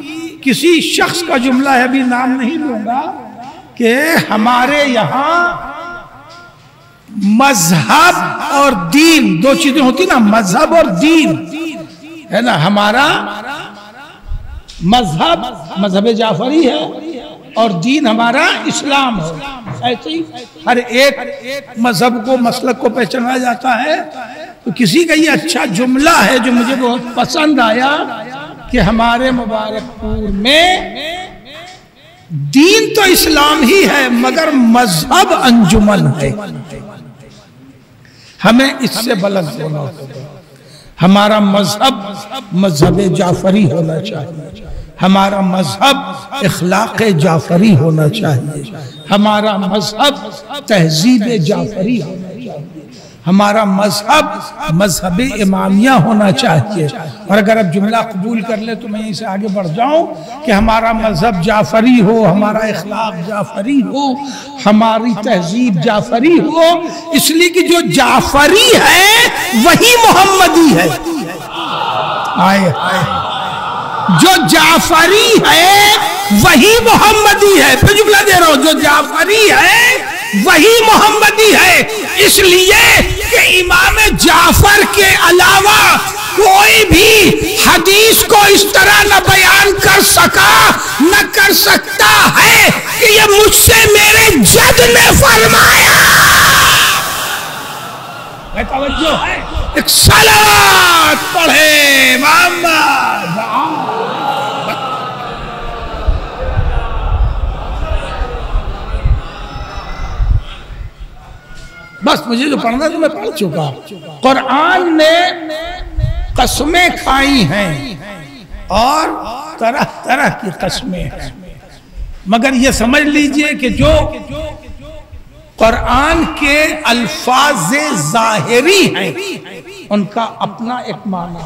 کسی شخص کا جملہ ہے، ابھی نام نہیں لوں گا، کہ ہمارے یہاں مذہب اور دین دو چیزیں ہوتی نا، مذہب اور دین ہے نا، ہمارا مذہب جعفری ہے اور دین ہمارا اسلام ہے۔ ایسے ہی ہر ایک مذہب کو مسلک کو پہچانا جاتا ہے، تو کسی کا یہ اچھا جملہ ہے جو مجھے بہت پسند آیا کہ ہمارے مبارک پور میں دین تو اسلام ہی ہے مگر مذہب انجمن ہے، ہمیں اس سے بلند ہونا ہوگا۔ ہمارا مذہب جعفری ہونا چاہیے، ہمارا مذہب اخلاق جعفری ہونا چاہیے، ہمارا مذہب تہذیب جعفری ہونا چاہیے، ہمارا مذہب امامیہ ہونا چاہیے۔ اور اگر اب جملہ قبول کر لے تو میں یہیں سے آگے بڑھ جاؤں کہ ہمارا مذہب جعفری ہو، ہمارا اخلاق جعفری ہو، ہماری تہذیب جعفری ہو، اس لیے کہ جو جعفری ہے وہی محمدی ہے۔ آئے جو جعفری ہے وہی محمدی ہے، پھر جملہ دے رہا ہوں، جو جعفری ہے وہی محمدی ہے، اس لیے کہ امام جعفر کے علاوہ کوئی بھی حدیث کو اس طرح نہ بیان کر سکا نہ کر سکتا ہے کہ یہ مجھ سے میرے جد نے فرمایا۔ توجہ ہے، ایک صلوات پڑھے محمد۔ بس مجھے جو پڑھنا تھا میں پڑھ چکا۔ قرآن نے قسمیں کھائی ہیں اور طرح طرح کی قسمیں ہیں، مگر یہ سمجھ لیجئے کہ جو قرآن کے الفاظ ظاہری ہیں ان کا اپنا ایک معنی،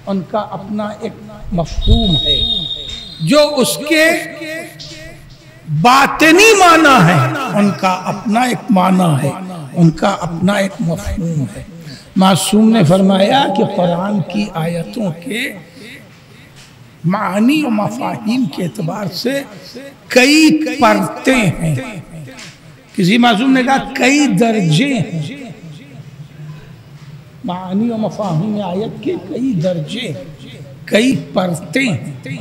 ان کا اپنا ایک مفہوم ہے، جو اس کے باطنی معنی ہے ان کا اپنا ایک معنی ہے، ان کا اپنا ایک مفہوم ہے۔ معصوم نے فرمایا کہ قرآن کی آیتوں کے معانی و مفاہیم کے اعتبار سے کئی پرتیں ہیں. کسی معصوم نے کہا کئی درجے ہیں. معانی و مفاہیم آیت کے کئی درجے، کئی پرتیں ہیں.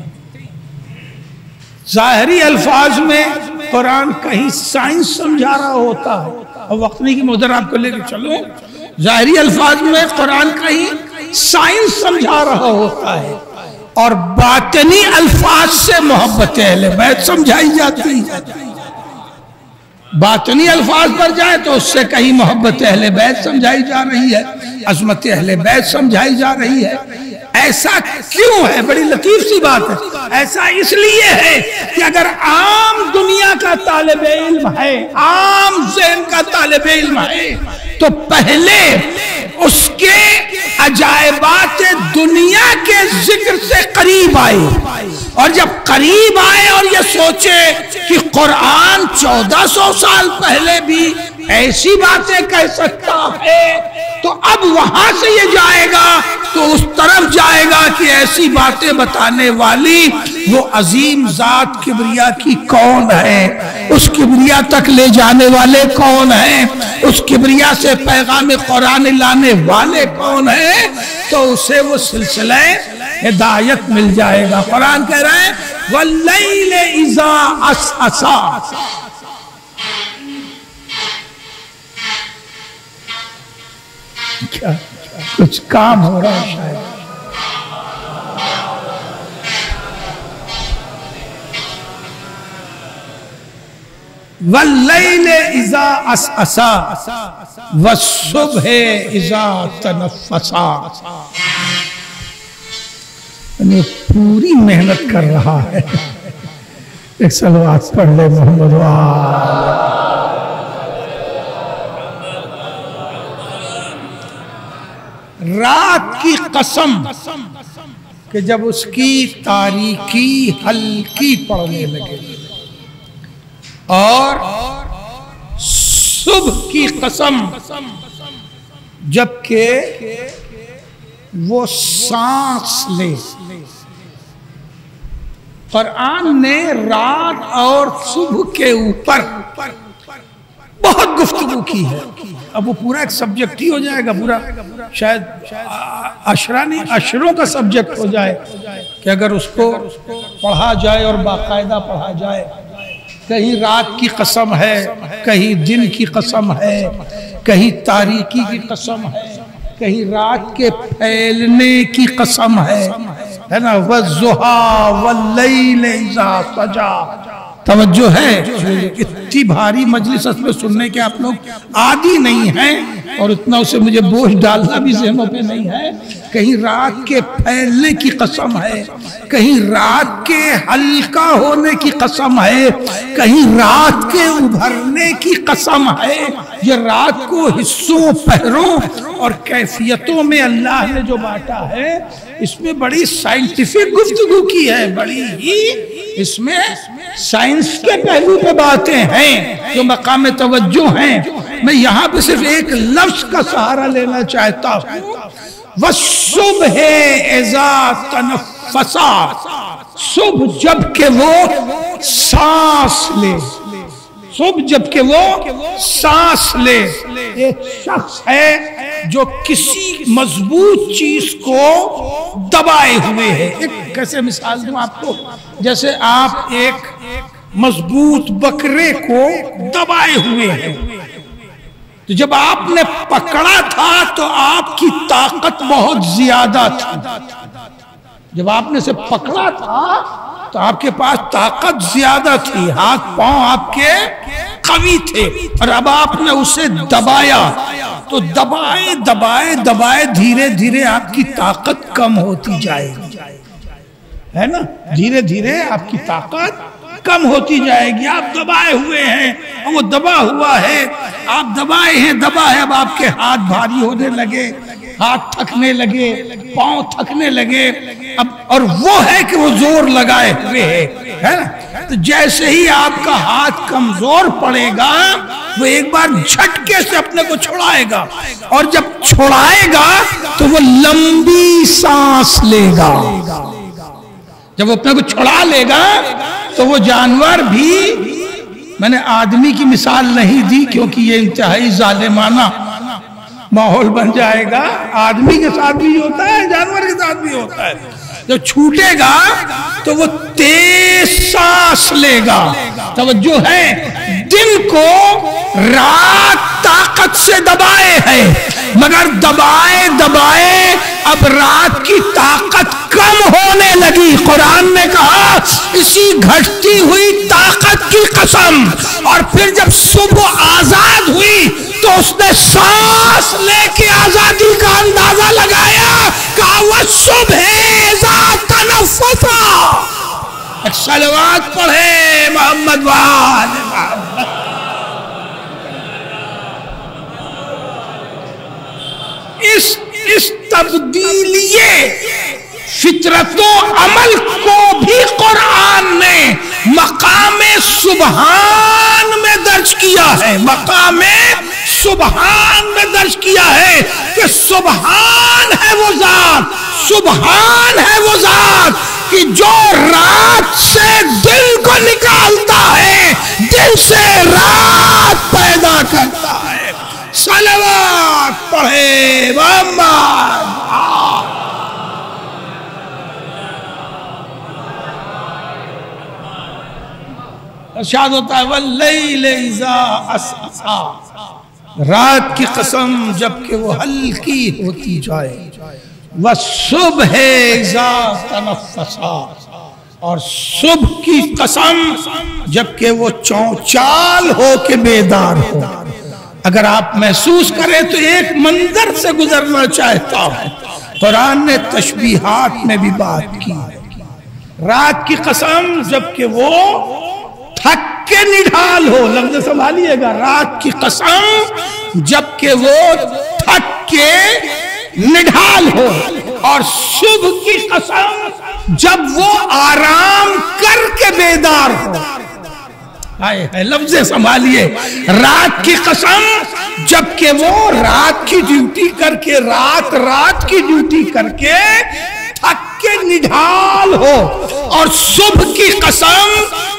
ظاہری الفاظ میں قرآن کہیں سائنس سمجھا رہا ہوتا ہے، اور وقت نہیں کہ میں ادھر آپ کو لے کے چلوں. ظاہری الفاظ میں قرآن کہیں سائنس سمجھا رہا ہوتا ہے، اور باطنی الفاظ سے محبت اہل بیت سمجھائی جاتی ہے. باطنی الفاظ پر جائے تو اس سے کہیں محبت اہل بیت سمجھائی جا رہی ہے، عظمت اہل بیت سمجھائی جا رہی ہے. ایسا کیوں ہے؟ بڑی لطیف سی بات ہے. ایسا اس لیے ہے کہ اگر عام دنیا کا طالب علم ہے، عام ذہن کا طالب علم ہے، تو پہلے اس کے عجائبات دنیا کے ذکر سے قریب آئے، اور جب قریب آئے اور یہ سوچے کہ قرآن 1400 سال پہلے بھی ایسی باتیں کہہ سکتا ہے، تو اب وہاں سے یہ جائے گا تو اس طرف جائے گا کہ ایسی باتیں بتانے والی وہ عظیم ذات کبریا کی کون ہے، اس کبریا تک لے جانے والے کون ہیں، اس کبریا سے پیغام قرآن لانے والے کون ہیں، تو اسے وہ سلسلہ ہدایت مل جائے گا. قرآن کہہ رہا ہے وَاللَّيْلِ إِذَا عَسْعَسَا. کیا کچھ کام ہو رہا ہے شاید. وَاللَّيْلِ إِذَا عَسْعَسَا وَالصُّبْحِ إِذَا تَنَفَّسَا. یعنی پوری محنت کر رہا ہے. ایک صلوات پڑھ لے محمد وآلہ. رات کی قسم کہ جب اس کی تاریکی ہلکی پڑنے لگے، اور صبح کی قسم جبکہ وہ سانس لے. قرآن نے رات اور صبح کے اوپر بہت گفتگو کی ہے. اب وہ پورا ایک سبجیکٹ ہی ہو جائے گا، پورا شاید عشروں کا سبجیکٹ ہو جائے کہ اگر اس کو پڑھا جائے اور باقاعدہ پڑھا جائے. کہیں رات کی قسم ہے، کہیں دن کی قسم ہے، کہیں تاریکی کی قسم ہے، کہیں رات کے پھیلنے کی قسم ہے نا. وَالضُّحَىٰ وَاللَّيْلِ إِذَا سَجَىٰ. توجہ ہے، اتنی بھاری مجلس میں سننے کے آپ لوگ عادی نہیں ہیں، اور اتنا اسے مجھے بوجھ ڈالنا بھی ذہنوں پہ نہیں ہے. کہیں رات کے پھیلنے کی قسم ہے، کہیں رات کے ہلکا ہونے کی قسم ہے، کہیں رات کے ابھرنے کی قسم ہے. یہ رات کو حصوں، پہروں اور کیفیتوں میں اللہ نے جو بانٹا ہے، اس میں بڑی سائنٹیفک گفتگو کی ہے، بڑی ہی اس میں سائنس کے پہلو پہ باتیں ہیں جو مقام توجہ ہیں. میں یہاں پہ صرف ایک لفظ کا سہارا لینا چاہتا ہوں. وَالصُّبْحِ إِذَا تَنَفَّسَا. صبح جب کہ وہ سانس لے. صبح جب کہ وہ سانس لے. ایک شخص ہے جو کسی مضبوط چیز کو دبائے ہوئے ہے. ایک کیسے مثال دوں آپ کو، جیسے آپ ایک مضبوط بکرے کو دبائے ہوئے ہیں. تو جب آپ نے پکڑا تھا تو آپ کی طاقت بہت زیادہ تھی. جب آپ نے اسے پکڑا تھا تو آپ کے پاس طاقت زیادہ تھی، ہاتھ پاؤں آپ کے قوی تھے. اور اب آپ نے اسے دبایا تو دبائے دبائے دبائے دھیرے دھیرے آپ کی طاقت کم ہوتی جائے گی، ہے نا. دھیرے دھیرے آپ کی طاقت کم ہوتی جائے گی. آپ دبائے ہوئے ہیں اور وہ دبا ہوا ہے، آپ دبائے ہیں، دبا ہے. اب آپ کے ہاتھ بھاری ہونے لگے، ہاتھ تھکنے لگے، پاؤں تھکنے لگے. اب اور وہ ہے کہ وہ زور لگائے ہوئے ہے نا. تو جیسے ہی آپ کا ہاتھ کمزور پڑے گا، وہ ایک بار جھٹکے سے اپنے کو چھڑائے گا، اور جب چھڑائے گا تو وہ لمبی سانس لے گا. جب وہ اپنے کو چھڑا لے گا تو وہ جانور بھی، میں نے آدمی کی مثال نہیں دی کیونکہ یہ انتہائی ظالمانہ ماحول بن جائے گا، آدمی کے ساتھ بھی ہوتا ہے، جانور کے ساتھ بھی ہوتا ہے، جب چھوٹے گا تو وہ تیز سانس لے گا، توجہ ہے، دن کو رات طاقت سے دبائے ہے، مگر دبائے دبائے اب رات کی طاقت کم ہونے لگی، قرآن نے کہا اسی گھٹتی ہوئی طاقت کی قسم، اور پھر جب صبح آزاد ہوئی تو اس نے سانس لے کے آزادی کا اندازہ لگایا، کہا وَالصُّبْحِ إِذَا تَنَفَّسَ۔ ایک صلوات پڑھے محمد وآل محمد۔ اس تبدیلی فطرت و عمل کو بھی قرآن نے مقام سبحان میں درج کیا ہے، مقام سبحان میں درج کیا ہے کہ سبحان ہے وہ ذات، سبحان ہے وہ ذات کہ جو رات سے دن کو نکالتا ہے، دن سے رات پیدا کرتا ہے۔ صلوات پڑھے محمد۔ ارشاد ہوتا ہے وَاللَّيْلِ إِذَا عَسْعَسَ، رات کی قسم جبکہ وہ ہلکی ہوتی جائے، وَالصُّبْحِ إِذَا تَنَفَّسَ، اور صبح کی قسم جبکہ وہ چونچال ہو کے بیدار ہو۔ اگر آپ محسوس کریں تو ایک منظر سے گزرنا چاہتا ہوں، قرآن نے تشبیہات میں بھی بات کی، رات کی قسم جبکہ وہ تھک کے نڈھال ہو، لفظ سنبھالیے گا، رات کی قسم جبکہ وہ تھک کے نڈھال ہو، اور صبح کی قسم جب وہ آرام کر کے بیدار ہو۔ لفظ سنبھالیے، رات کی قسم جبکہ وہ رات کی ڈیوٹی کر کے، رات کی ڈیوٹی کر کے تھک کے نڈھال ہو، اور صبح کی قسم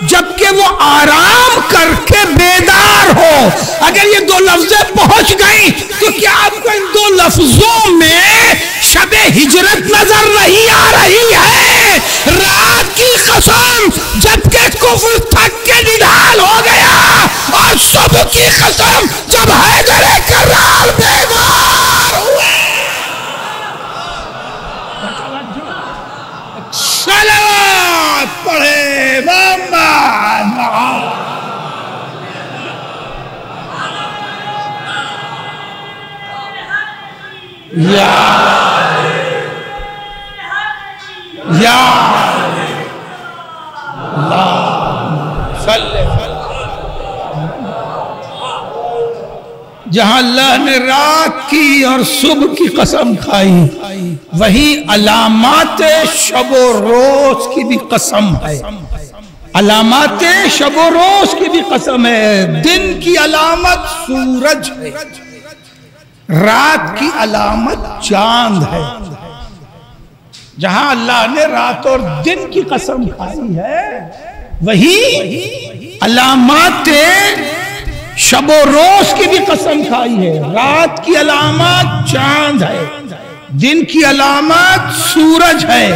جبکہ وہ آرام کر کے بیدار ہو۔ اگر یہ دو لفظیں پہنچ گئیں تو کیا آپ کو ان دو لفظوں میں شب ہجرت نظر نہیں آ رہی ہے؟ رات کی قسم جبکہ کفر تھک کے نڈھال ہو گیا، اور صبح کی قسم جب حیدر کرار بیدار ہوئے۔ صلوات پڑھے محمد۔ یا جہاں اللہ نے رات کی اور صبح کی قسم کھائی، وہی علامات شب و روز کی بھی قسم ہے، علامات شب و روز کی بھی قسم ہے۔ دن کی علامت سورج ہے، رات کی علامت چاند ہے۔ جہاں اللہ نے رات اور دن کی قسم کھائی ہے، وہی علامات شب و روز کی بھی قسم کھائی ہے۔ رات کی علامت چاند ہے، دن کی علامت سورج ہے،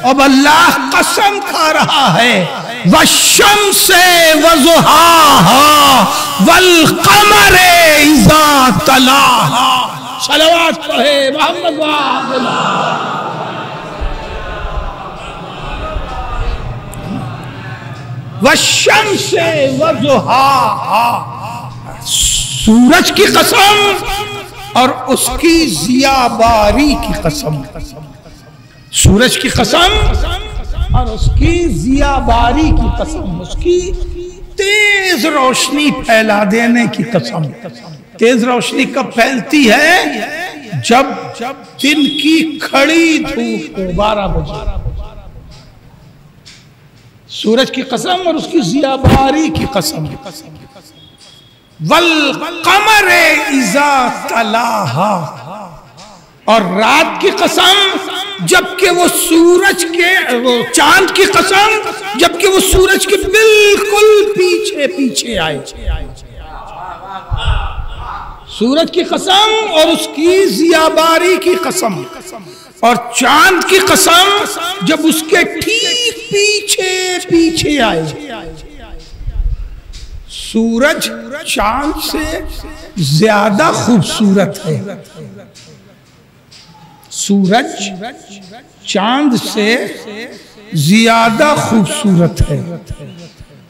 اب اللہ قسم کھا رہا ہے وَالشَّمْسِ وَضُحَاهَا وَالْقَمَرِ إِذَا تَلَاهَا۔ صلوات پڑھے محمد وآلہ۔ وَالشَّمْسِ وَضُحَاهَا، سورج کی قسم اور اس کی ضیاء باری کی قسم، سورج کی قسم اور اس کی ضیاء باری کی قسم، اس کی تیز روشنی پھیلا دینے کی قسم۔ تیز روشنی کب پھیلتی ہے؟ جب دن کی کھڑی دھوپ ہو، 12 بجے۔ سورج کی قسم اور اس کی ضیاء باری کی قسم۔ وَالْقَمَرِ إِذَا تَلَاهَا، اور رات کی قسم جبکہ وہ سورج کے چاند کی قسم جبکہ وہ سورج کے بالکل پیچھے پیچھے آئے. سورج کی قسم اور اس کی ضیاباری کی قسم اور چاند کی قسم جب اس کے ٹھیک پیچھے پیچھے آئے. سورج چاند سے زیادہ خوبصورت ہے. سورج چاند سے زیادہ خوبصورت ہے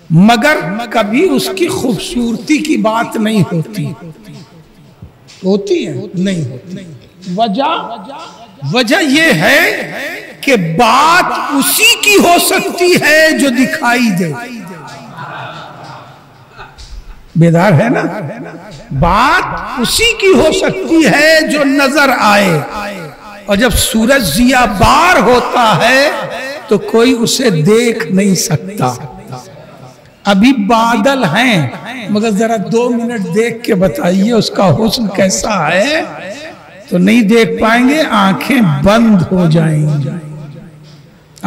مگر کبھی اس کی خوبصورتی کی بات نہیں ہوتی. ہوتی ہے؟ نہیں ہوتی. وجہ یہ ہے کہ بات اسی کی ہو سکتی ہے جو دکھائی دے. بیدار ہے نا؟ بات اسی کی ہو سکتی ہے جو نظر آئے. اور جب سورج ضیا بار ہوتا ہے تو کوئی اسے دیکھ نہیں سکتا. ابھی بادل ہیں مگر ذرا 2 منٹ دیکھ کے بتائیے اس کا حسن کیسا ہے تو نہیں دیکھ پائیں گے. آنکھیں بند ہو جائیں گی.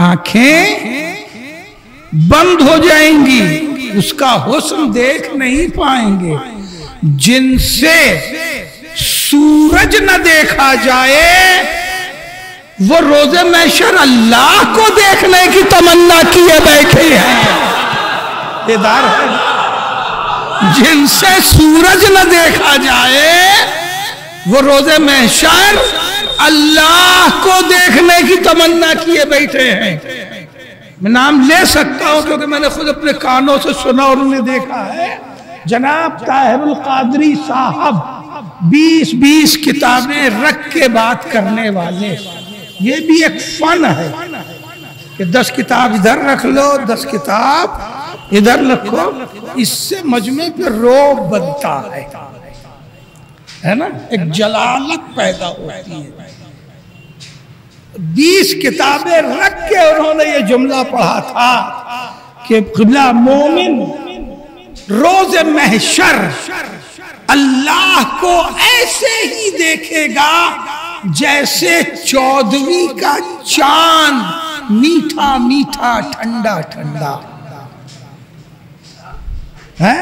آنکھیں بند ہو جائیں گی. اس کا حسن دیکھ نہیں پائیں گے. جن سے سورج نہ دیکھا جائے وہ روز محشر اللہ کو دیکھنے کی تمنا کیے بیٹھے ہیں. بیدار ہے؟ جن سے سورج نہ دیکھا جائے وہ روز محشر اللہ کو دیکھنے کی تمنا کیے بیٹھے ہیں. میں نام لے سکتا ہوں کیونکہ میں نے خود اپنے کانوں سے سنا اور انہیں دیکھا ہے. جناب طاہر القادری صاحب 20 کتابیں رکھ کے بات کرنے والے. یہ بھی ایک فن ہے کہ 10 کتاب ادھر رکھ لو 10 کتاب ادھر رکھو. اس سے مجمع پہ روب بنتا ہے نا, ایک جلالت پیدا ہوتی ہے. 20 کتابیں رکھ کے انہوں نے یہ جملہ پڑھا تھا کہ قبلہ مومن روز محشر اللہ کو ایسے ہی دیکھے گا جیسے 14ویں کا چاند میٹھا میٹھا ٹھنڈا ٹھنڈا ہے.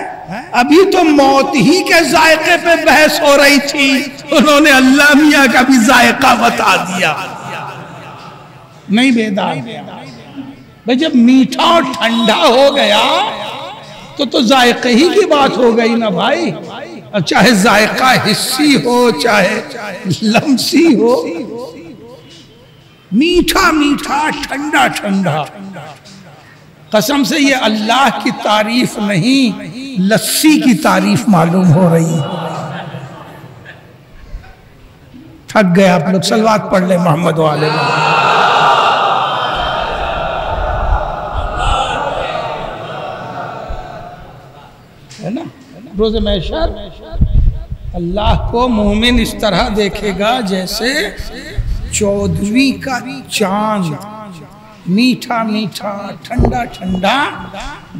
ابھی تو موت ہی کے ذائقے پہ بحث ہو رہی تھی, انہوں نے اللہ میاں کا بھی ذائقہ بتا دیا. نہیں بیدار بھئی جب میٹھا اور ٹھنڈا ہو گیا تو ذائقے ہی کی بات ہو گئی نا بھائی. چاہے ذائقہ حسی ہو چاہے لمسی ہو, میٹھا میٹھا ٹھنڈا ٹھنڈا. قسم سے یہ اللہ کی تعریف نہیں لسی کی تعریف معلوم ہو رہی ہے. تھک گئے آپ لوگ, صلوات پڑھ لیں محمد والے محمد. ہے نا روز محشر اللہ کو مومن اس طرح دیکھے گا جیسے 14ویں کا چاند میٹھا میٹھا ٹھنڈا ٹھنڈا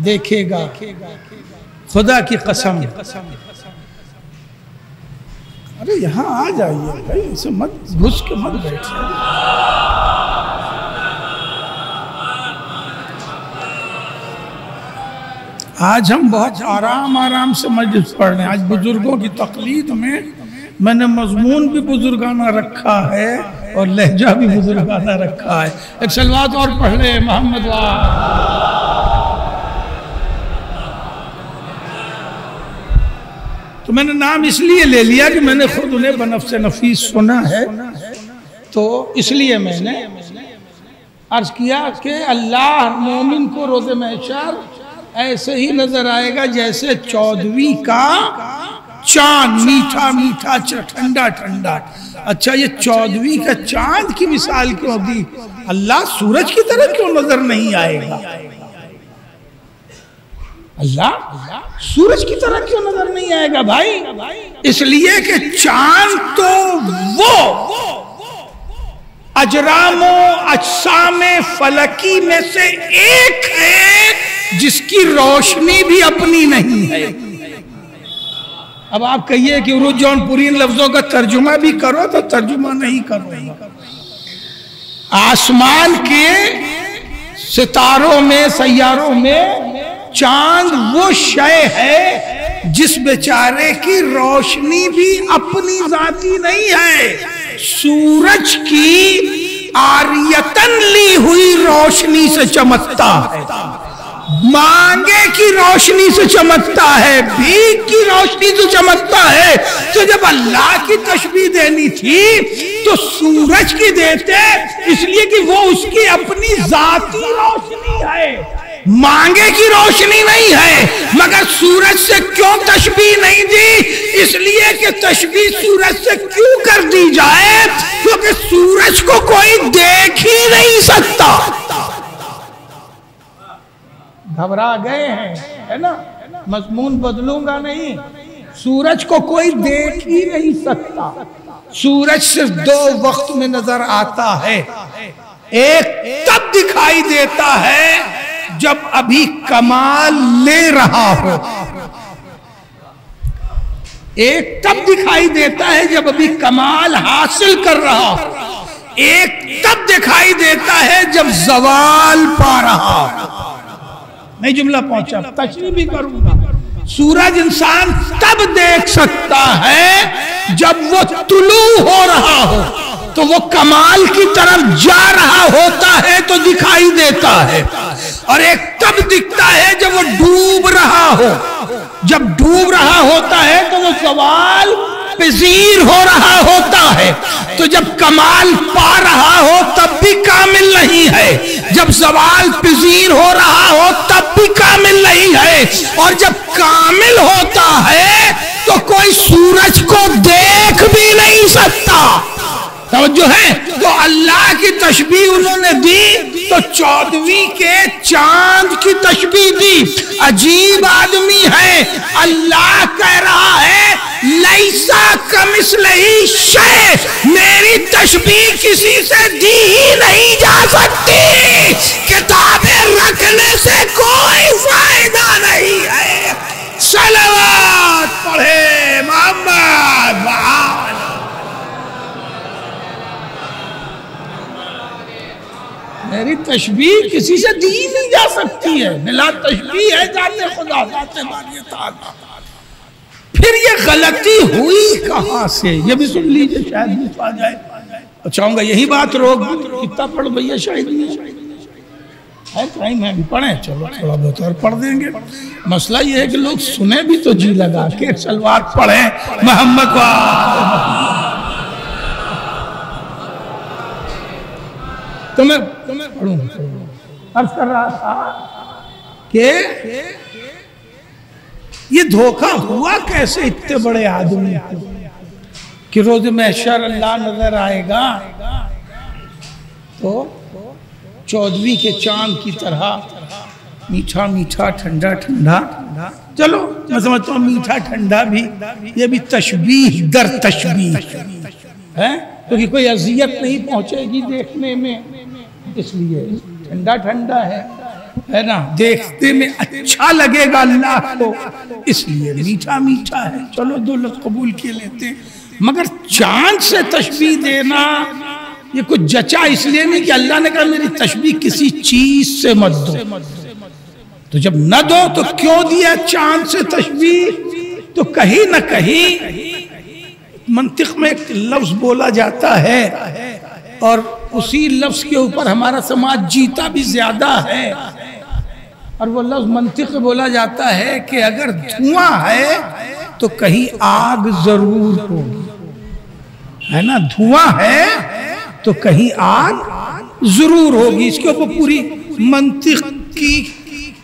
دیکھے گا. خدا کی قسم. ارے یہاں آ جائیے بھائی, اسے مت گھس کے مت بیٹھے. آج ہم بہت آرام سے مجلس پڑھ رہے ہیں. آج بزرگوں کی تقلید میں نے مضمون بھی بزرگانہ رکھا ہے اور لہجہ بھی بزرگانہ رکھا ہے. ایک صلوات اور پڑھ لے محمد تو میں نے نام اس لیے لے لیا کہ میں نے خود انہیں بنفس نفیس سنا ہے, تو اس لیے میں نے عرض کیا کہ اللہ مومن کو روز محشر ایسے ہی نظر آئے گا جیسے 14ویں کا چاند میٹھا میٹھا ٹھنڈا ٹھنڈا. اچھا یہ 14ویں کا چاند کی مثال کیوں دی؟ اللہ سورج کی طرح کیوں نظر نہیں آئے گا؟ اللہ سورج کی طرح کیوں نظر نہیں آئے گا بھائی؟ اس لیے کہ چاند تو وہ اجرام و اجسام فلکی میں سے ایک ہے جس کی روشنی بھی اپنی نہیں ہے. اب آپ کہیے کہ عروج جون پورین لفظوں کا ترجمہ بھی کرو تو ترجمہ نہیں کرو. آسمان کے ستاروں میں سیاروں میں چاند وہ شے ہے جس بیچارے کی روشنی بھی اپنی ذاتی نہیں ہے، سورج کی آریتن لی ہوئی روشنی سے چمکتا ہے، مانگے کی روشنی سے چمکتا ہے، بھیک کی روشنی سے چمکتا ہے۔ تو جب اللہ کی تشبیہ دینی تھی تو سورج کی دیتے، اس لیے کہ وہ اس کی اپنی ذاتی روشنی ہے، مانگے کی روشنی نہیں ہے۔ مگر سورج سے کیوں تشبیہ نہیں دی؟ اس لیے کہ تشبیہ سورج سے کیوں کر دی جائے؟ کیونکہ سورج کو کوئی دیکھ ہی نہیں سکتا۔ گھبرا گئے ہیں، ہے نا؟ مضمون بدلوں گا نہیں۔ سورج کو کوئی دیکھ ہی نہیں سکتا۔ سورج صرف دو وقت میں نظر آتا ہے، ایک تب دکھائی دیتا ہے جب ابھی کمال لے رہا ہو، ایک تب دکھائی دیتا ہے جب ابھی کمال حاصل کر رہا ہو، ایک تب دکھائی دیتا ہے جب زوال پا رہا ہو۔ میں جملہ پہنچا، تشریح بھی کروں گا۔ سورج انسان تب دیکھ سکتا ہے جب وہ طلوع ہو رہا ہو، تو وہ کمال کی طرف جا رہا ہوتا ہے تو دکھائی دیتا ہے، اور ایک تب دکھتا ہے جب وہ ڈوب رہا ہو۔ جب ڈوب رہا ہوتا ہے تو وہ زوال پذیر ہو رہا ہوتا ہے، تو جب کمال پا رہا ہو تب بھی کامل نہیں ہے، جب زوال پذیر ہو رہا ہو تب بھی کامل نہیں ہے، اور جب کامل ہوتا ہے تو کوئی سورج کو دیکھ بھی نہیں سکتا۔ توجہ ہے؟ تو اللہ کی تشبیہ انہوں نے دی تو 14ویں کے چاند کی تشبیہ دی۔ عجیب آدمی ہے، اللہ کہہ رہا ہے لیسا کمثلہ شیء، میری تشبیہ کسی سے دی ہی نہیں جا سکتی، کتابیں رکھنے سے کوئی فائدہ نہیں ہے۔ صلوات پڑھے محمد وآلہ۔ میری تشبیہ کسی سے دی نہیں جا سکتی ہے، بلا تشبیہ ہے ذات خدا، ذات باری تعالیٰ۔ پھر یہ غلطی ہوئی کہاں سے؟ یہ بھی سن لیجئے، شاید بھی آ جائے۔ چاہوں گا یہی بات روک کتنا پڑھ بھئیہ شاید نہیں ہے، ٹائم ہے، پڑھیں، چلو تھوڑا بہت اور پڑھ دیں گے۔ مسئلہ یہ ہے کہ لوگ سنیں بھی تو جی لگا کے، سلوات پڑھیں محمد وآلہ۔ تو میں پڑھوں عرض کر رہا تھا کہ یہ دھوکہ ہوا کیسے اتنے بڑے آدمی کو کہ روز محشر اللہ نظر آئے گا تو 14ویں کے چاند کی طرح میٹھا میٹھا ٹھنڈا ٹھنڈا۔ چلو میں سمجھتا ہوں میٹھا ٹھنڈا بھی یہ بھی تشبیہ در تشبیہ ہے، کیونکہ کوئی اذیت نہیں پہنچے گی دیکھنے میں، اس لیے ٹھنڈا ٹھنڈا ہے نا، دیکھتے میں اچھا لگے گا اللہ کو، اس لیے میٹھا میٹھا ہے۔ چلو دو لفظ قبول کیے لیتے ہیں، مگر چاند سے تشبیہ دینا یہ کچھ جچا اس لیے نہیں کہ اللہ نے کہا میری تشبیہ کسی چیز سے مت دو، تو جب نہ دو تو کیوں دیا چاند سے تشبیہ؟ تو کہیں نہ کہیں منطق میں ایک لفظ بولا جاتا ہے اور اسی لفظ کے اوپر ہمارا سماج جیتا بھی زیادہ ہے، اور وہ لفظ منطق میں بولا جاتا ہے کہ اگر دھواں ہے تو کہیں آگ ضرور ہوگی، ہے نا؟ دھواں ہے تو کہیں آگ ضرور ہوگی۔ اس کے اوپر پوری منطق کی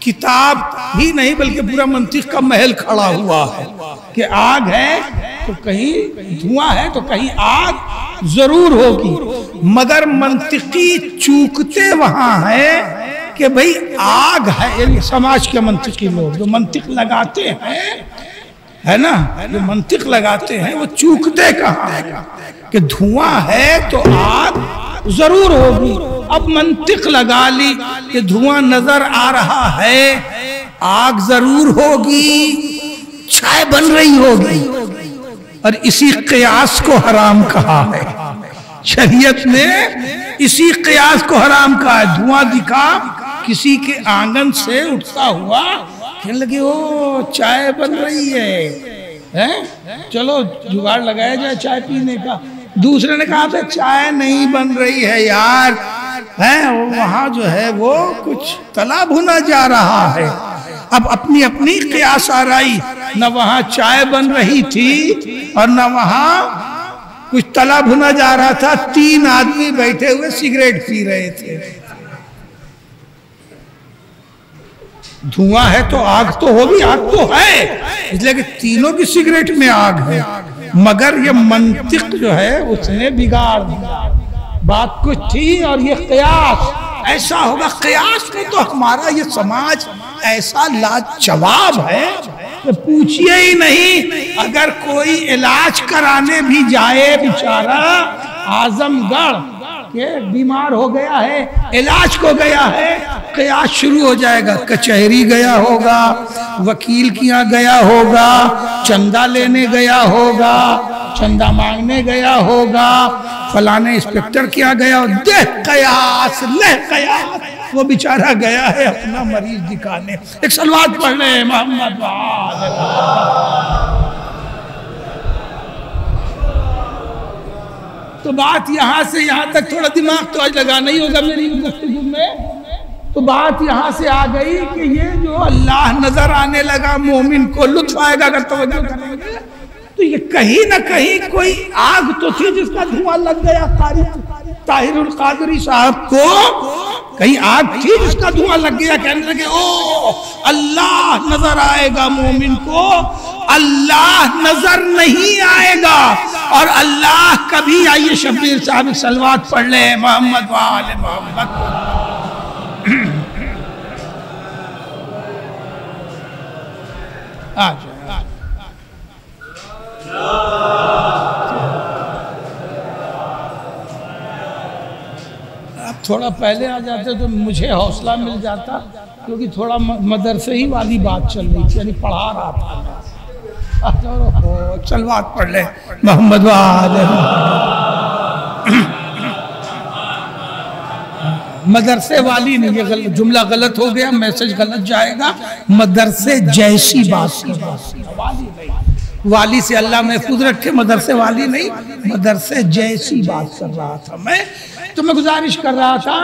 کتاب ہی نہیں بلکہ پورا منطق کا محل کھڑا ہوا ہے کہ آگ ہے تو کہیں دھواں ہے تو کہیں آگ ضرور ہوگی، مگر منطقی چوکتے وہاں ہے کہ بھئی آگ ہے، یعنی سماج کے منطقی لوگ جو منطق لگاتے ہیں، ہے نا، جو منطق لگاتے ہیں وہ چوکتے کہاں ہے کہ دھواں ہے تو آگ ضرور ہوگی۔ اب منطق لگا لی کہ دھواں نظر آ رہا ہے، آگ ضرور ہوگی، چھائے بن رہی ہوگی، اور اسی قیاس کو حرام کہا ہے۔ شریعت نے اسی قیاس کو حرام کہا ہے. دھواں دکھا کسی کے آنگن سے اٹھتا ہوا، کہنے لگے او چائے بن رہی ہے، چلو جگاڑ لگایا جائے چائے پینے کا. دوسرے نے کہا تھا چائے نہیں بن رہی ہے یار، وہاں جو ہے وہ کچھ تلا بھنا جا رہا ہے. اب اپنی اپنی قیاس آرائی، نہ وہاں چائے بن رہی تھی اور نہ وہاں کچھ تلا بھنا جا رہا تھا. 3 آدمی بیٹھے ہوئے سگریٹ پی رہے تھے. دھواں ہے تو آگ تو ہوگی، آگ تو ہے، اس لیے کہ تینوں کی سگریٹ میں آگ ہے. مگر یہ منطق جو ہے اس نے بگاڑ دیا. بات کچھ تھی اور یہ قیاس ایسا ہوگا. قیاس میں تو ہمارا یہ سماج ایسا لاجواب ہے کہ پوچھئے ہی نہیں. اگر کوئی علاج کرانے بھی جائے بیچارہ اعظم گڑھ کہ بیمار ہو گیا ہے، علاج کو گیا ہے، قیاس شروع ہو جائے گا. کچہری گیا ہوگا، وکیل کیا گیا ہوگا، چندہ لینے گیا ہوگا، چندہ مانگنے گیا ہوگا، فلانے انسپیکٹر کیا گیا ہو. دے قیاس لے قیاس، وہ بیچارہ گیا ہے اپنا مریض دکھانے. ایک صلوات پڑھ لیں محمد تو بات یہاں سے یہاں تک تھوڑا دماغ تو آج لگانا ہی ہوگا میری گفتگو میں. تو بات یہاں سے آ گئی کہ یہ جو اللہ نظر آنے لگا مومن کو، لطف آئے گا اگر توجہ کریں گے تو یہ کہیں نہ کہیں کوئی آگ تو تھی جس کا دھواں لگ گیا. قاری طاہر القادری صاحب کو کہیں آگ تھی جس کا دھواں لگ گیا. کہنے لگے او اللہ نظر آئے گا مومن کو. اللہ نظر نہیں آئے گا اور اللہ کبھی. آئیے شبیر صاحب صلوات پڑھ لیں محمد وآل محمد. اب تھوڑا پہلے آ جاتے تو مجھے حوصلہ مل جاتا، کیونکہ تھوڑا مدرسے ہی والی بات چل رہی تھی، یعنی پڑھا رہا تھا. صلوات پڑھ لیں محمد وآل محمد. مدرسے والی نہیں، یہ جملہ غلط ہو گیا، میسج غلط جائے گا. مدرسے جیسی بات کی والی سے اللہ محفوظ رکھے، مدرسے والی نہیں، مدرسے جیسی بات کر رہا تھا میں. تو میں گزارش کر رہا تھا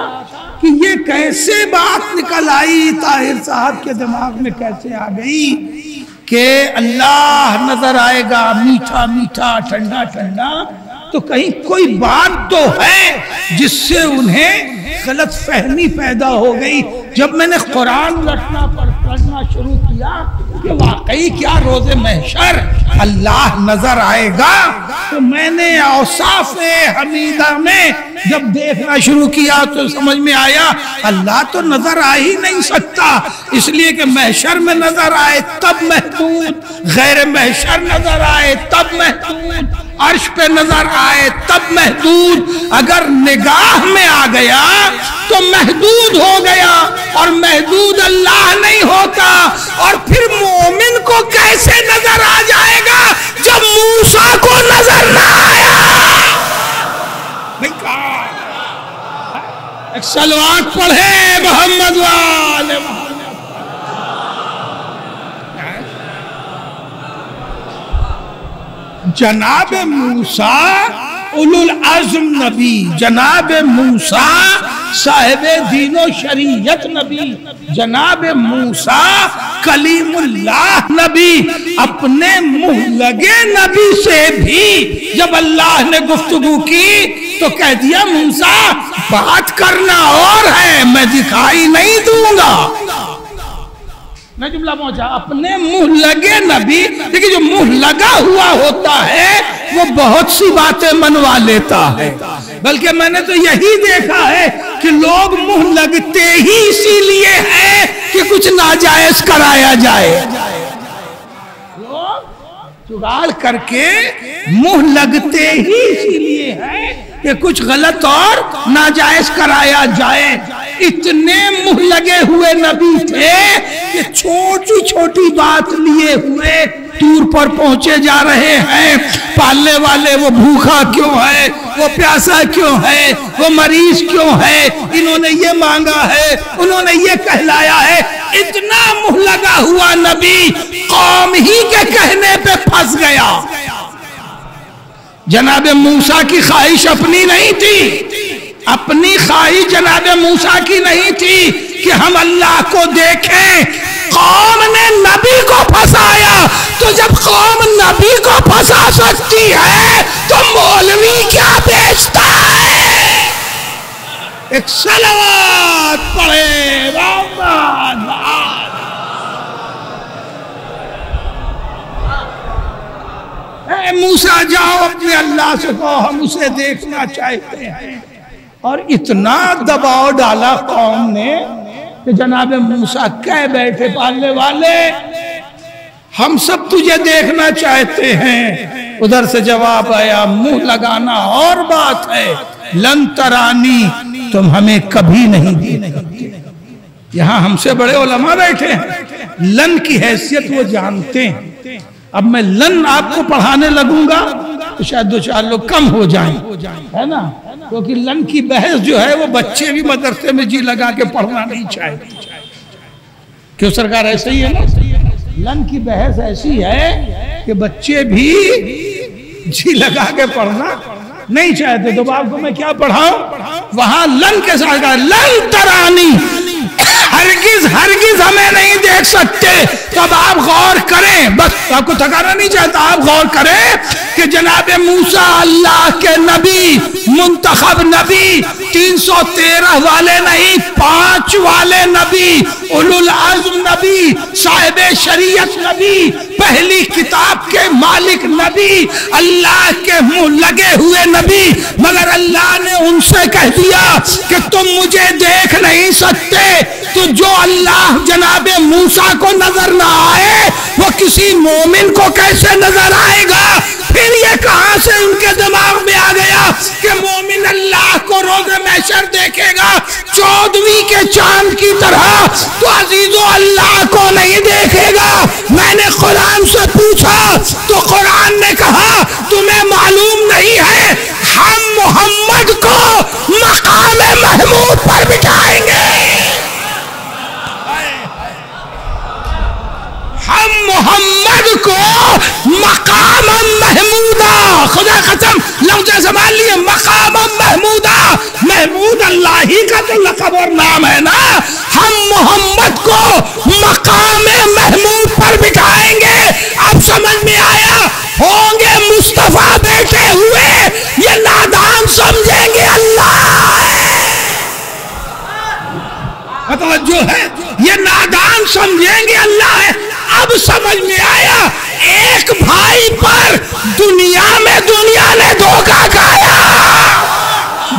کہ یہ کیسے بات نکل آئی طاہر صاحب کے دماغ میں، کیسے آ گئی کہ اللہ نظر آئے گا، میٹھا میٹھا ٹھنڈا ٹھنڈا. تو کہیں کوئی بات تو ہے جس سے انہیں غلط فہمی پیدا ہو گئی. جب میں نے قرآن پڑھنا شروع کیا کہ واقعی کیا روز محشر اللہ نظر آئے گا، تو میں نے اوصاف حمیدہ میں جب دیکھنا شروع کیا تو سمجھ میں آیا اللہ تو نظر آ ہی نہیں سکتا، اس لیے کہ محشر میں نظر آئے تب محدود، غیر محشر نظر آئے تب محدود، عرش پہ نظر آئے تب محدود. اگر نگاہ میں آ گیا تو محدود ہو گیا، اور محدود اللہ نہیں ہوتا. اور پھر مومن کو کیسے نظر آ جائے گا جب موسیٰ کو نظر نہ آیا؟ ایک صلوات پڑھے محمد وآل محمد. جناب موسیٰ اولو العزم نبی، جناب موسیٰ صاحب دین و شریعت نبی، جناب موسیٰ کلیم اللہ نبی. اپنے منہ لگے نبی سے بھی جب اللہ نے گفتگو کی تو کہہ دیا موسیٰ بات کرنا اور ہے، میں دکھائی نہیں دوں گا. میں جملہ پہنچا، اپنے منہ لگے نبی. لیکن جو منہ لگا ہوا ہوتا ہے وہ بہت سی باتیں منوا لیتا ہے. بلکہ میں نے تو یہی دیکھا ہے کہ لوگ منہ لگتے ہی اسی لیے ہیں کہ کچھ ناجائز کرایا جائے. جگاڑ کر کے منہ لگتے ہی اسی لیے ہیں کہ کچھ غلط اور ناجائز کرایا جائے. اتنے منہ لگے ہوئے نبی تھے کہ چھوٹی چھوٹی بات لیے ہوئے ٹور پر پہنچے جا رہے ہیں، پالنے والے وہ بھوکا کیوں ہے، وہ پیاسا کیوں ہے، وہ مریض کیوں ہے، انہوں نے یہ مانگا ہے، انہوں نے یہ کہلایا ہے. اتنا منہ لگا ہوا نبی قوم ہی کے کہنے پہ پھنس گیا. جناب موسیٰ کی خواہش اپنی نہیں تھی، اپنی خواہش جناب موسیٰ کی نہیں تھی کہ ہم اللہ کو دیکھیں. قوم نے نبی کو پھنسایا، تو جب قوم نبی کو پھنسا سکتی ہے تو مولوی کیا بیچتا ہے. ایک صلوات پڑھے محمد. اے موسیٰ جاؤ اپنے اللہ سے کہو ہم اسے دیکھنا چاہتے ہیں. اور اتنا دباؤ ڈالا قوم نے کہ جناب موسیٰ کہہ بیٹھے پالنے والے ہم سب تجھے دیکھنا چاہتے ہیں. ادھر سے جواب آیا منہ لگانا اور بات ہے، لن ترانی تم ہمیں کبھی نہیں دیکھ سکتے. یہاں ہم سے بڑے علماء بیٹھے ہیں، لن کی حیثیت وہ جانتے ہیں. اب میں لن آپ کو پڑھانے لگوں گا تو شاید دو چار لوگ کم ہو جائیں، ہے نا، کیونکہ لن کی بحث جو ہے وہ بچے بھی مدرسے میں جی لگا کے پڑھنا نہیں چاہتے. کیوں سرکار ایسے ہی ہے نا، لن کی بحث ایسی ہے کہ بچے بھی جی لگا کے پڑھنا نہیں چاہتے. تو آپ کو میں کیا پڑھاؤں؟ وہاں لن کے ساتھ کہا لن ترانی، ہرگز ہرگز ہمیں نہیں دیکھ سکتے. تو اب آپ غور کریں، بس آپ کو تھکانا نہیں چاہتا، آپ غور کریں کہ جناب موسیٰ اللہ کے نبی، منتخب نبی، 313 والے نہیں 5 والے نبی، اولو العزم نبی، صاحب شریعت نبی، پہلی کتاب کے مالک نبی، اللہ کے منہ لگے ہوئے نبی. مگر اللہ نے ان سے کہہ دیا کہ تم مجھے دیکھ نہیں سکتے. تو جو اللہ جناب موسیٰ کو نظر نہ آئے وہ کسی مومن کو کیسے نظر آئے گا؟ پھر یہ کہاں سے ان کے دماغ میں آ گیا کہ مومن اللہ کو روز محشر دیکھے گا 14ویں کے چاند کی طرح، تو عزیزو اللہ کو نہیں دیکھے گا. میں نے قرآن سے پوچھا تو قرآن نے کہا تمہیں معلوم نہیں ہے ہم محمد کو مقام محمود پر بٹھائیں گے. ہم محمد کو مقام محمودہ، خدا قسم لفظ سنبھال لیے، مقام محمودہ. محمود اللہ ہی کا تو لقب اور نام ہے نا. ہم محمد کو مقام محمود پر بٹھائیں گے. اب سمجھ میں آیا، ہوں گے مصطفیٰ بیٹھے ہوئے، یہ نادان سمجھیں گے اللہ ہے. جو ہے یہ نادان سمجھیں گے اللہ ہے. اب سمجھ میں آیا، ایک بھائی پر دنیا نے دھوکہ کھایا.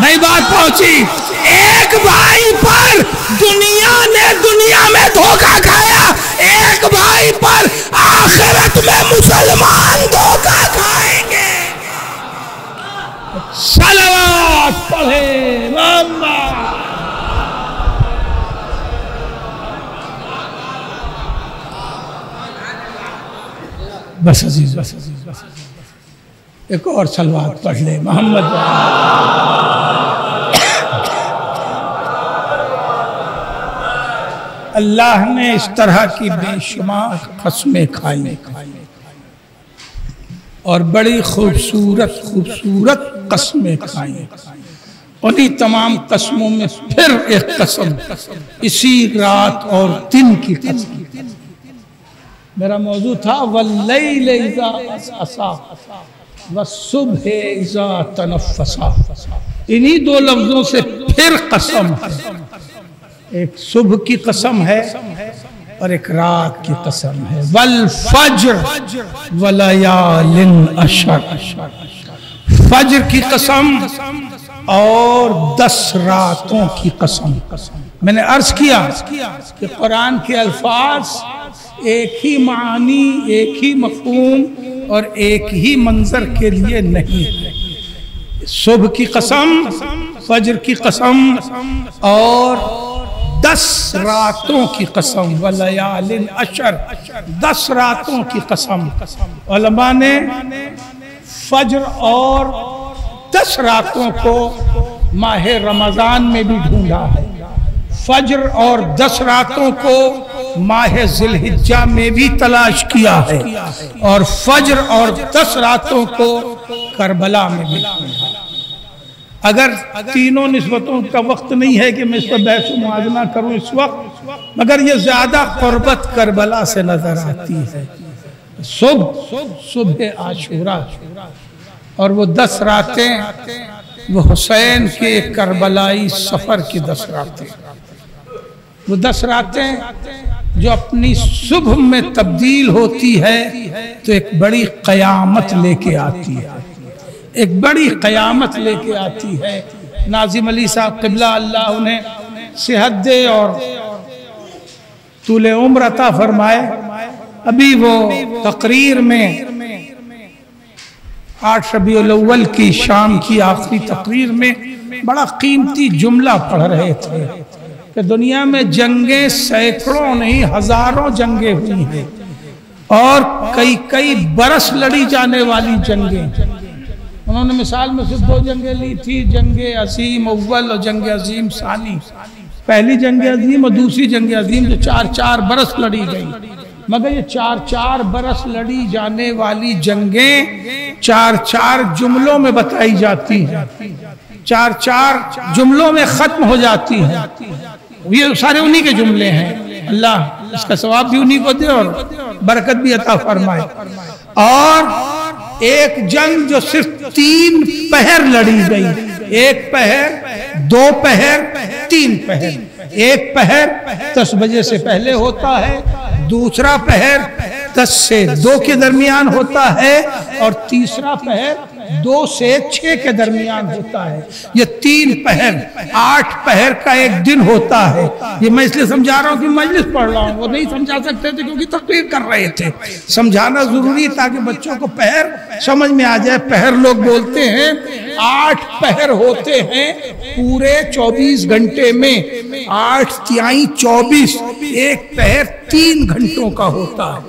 نئی بات پہنچی، ایک بھائی پر دنیا میں دھوکہ کھایا، ایک بھائی پر آخرت میں مسلمان دھوکہ کھائیں گے. صلوات پڑھے محمد. بس عزیز ایک اور صلوات پڑھ لے محمد. اللہ نے اس طرح کی بے شمار قسمیں کھائی اور بڑی خوبصورت قسمیں کھائیں. انہی تمام قسموں میں پھر ایک قسم اسی رات اور دن کی قسم. میرا موضوع تھا واللیل اذا عسعسا والصبح اذا تنفسا. انہی دو لفظوں سے پھر قسم ہے. ایک صبح کی قسم ہے اور ایک رات کی قسم ہے. والفجر ولیال عشر. فجر کی قسم اور 10 راتوں کی قسم. میں نے عرض کیا کہ قرآن کے الفاظ ایک ہی معنی، ایک ہی مفہوم اور ایک ہی منظر کے لیے نہیں. صبح کی قسم، فجر کی قسم اور 10 راتوں کی قسم ولیال عشر، 10 راتوں کی قسم۔ علماء نے فجر اور 10 راتوں کو ماہ رمضان میں بھی ڈھونڈا ہے، فجر اور 10 راتوں کو ماہ ذی الحجہ میں بھی تلاش کیا ہے، اور فجر اور 10 راتوں کو کربلا میں بھی ڈھونڈا۔ اگر تینوں نسبتوں کا وقت نہیں ہے کہ میں اس پر بحث و موازنہ کروں اس وقت، مگر یہ زیادہ قربت کربلا سے نظر آتی ہے۔ صبح عاشورہ اور وہ 10 راتیں وہ حسین کے کربلائی سفر کی 10 راتیں، وہ 10 راتیں جو اپنی صبح میں تبدیل ہوتی ہے تو ایک بڑی قیامت لے کے آتی ہے، ایک بڑی قیامت لے کے آتی ہے۔ ناظم علی صاحب قبلہ اللہ انہیں صحت دے اور طول عمر عطا فرمائے، ابھی وہ تقریر میں 8 ربیع الاول کی شام کی آخری تقریر میں بڑا قیمتی جملہ پڑھ رہے تھے کہ دنیا میں جنگیں سینکڑوں نہیں ہزاروں جنگیں ہوئی ہیں، اور کئی برس لڑی جانے والی جنگیں۔ انہوں نے مثال میں صرف 2 جنگیں لی تھی، جنگ عظیم اول اور جنگ عظیم ثانی۔ پہلی جنگ عظیم اور دوسری جنگ عظیم جو 4 برس لڑی گئی، مگر یہ 4 برس لڑی جانے والی جنگیں 4 جملوں میں بتائی جاتی ہیں، 4 جملوں میں ختم ہو جاتی ہیں۔ یہ سارے انہی کے جملے ہیں، اللہ اس کا ثواب بھی انہی کو دے اور برکت بھی عطا فرمائے۔ اور ایک جنگ جو صرف 3 پہر لڑی گئی، 1 پہر، 2 پہر، 3 پہر۔ 1 پہر 10 بجے سے پہلے ہوتا ہے، دوسرا پہر 10 سے 2 کے درمیان ہوتا ہے، اور تیسرا پہر 2 سے 6 کے درمیان ہوتا ہے۔ یہ 3 پہر 8 پہر کا ایک دن ہوتا ہے۔ یہ میں اس لیے سمجھا رہا ہوں کہ مجلس پڑھ رہا ہوں، وہ نہیں سمجھا سکتے تھے کیونکہ تقریر کر رہے تھے۔ سمجھانا ضروری تاکہ بچوں کو پہر سمجھ میں آ جائے۔ پہر لوگ بولتے ہیں 8 پہر ہوتے ہیں پورے 24 گھنٹے میں، 8 تیائی 24، ایک پہر 3 گھنٹوں کا ہوتا ہے،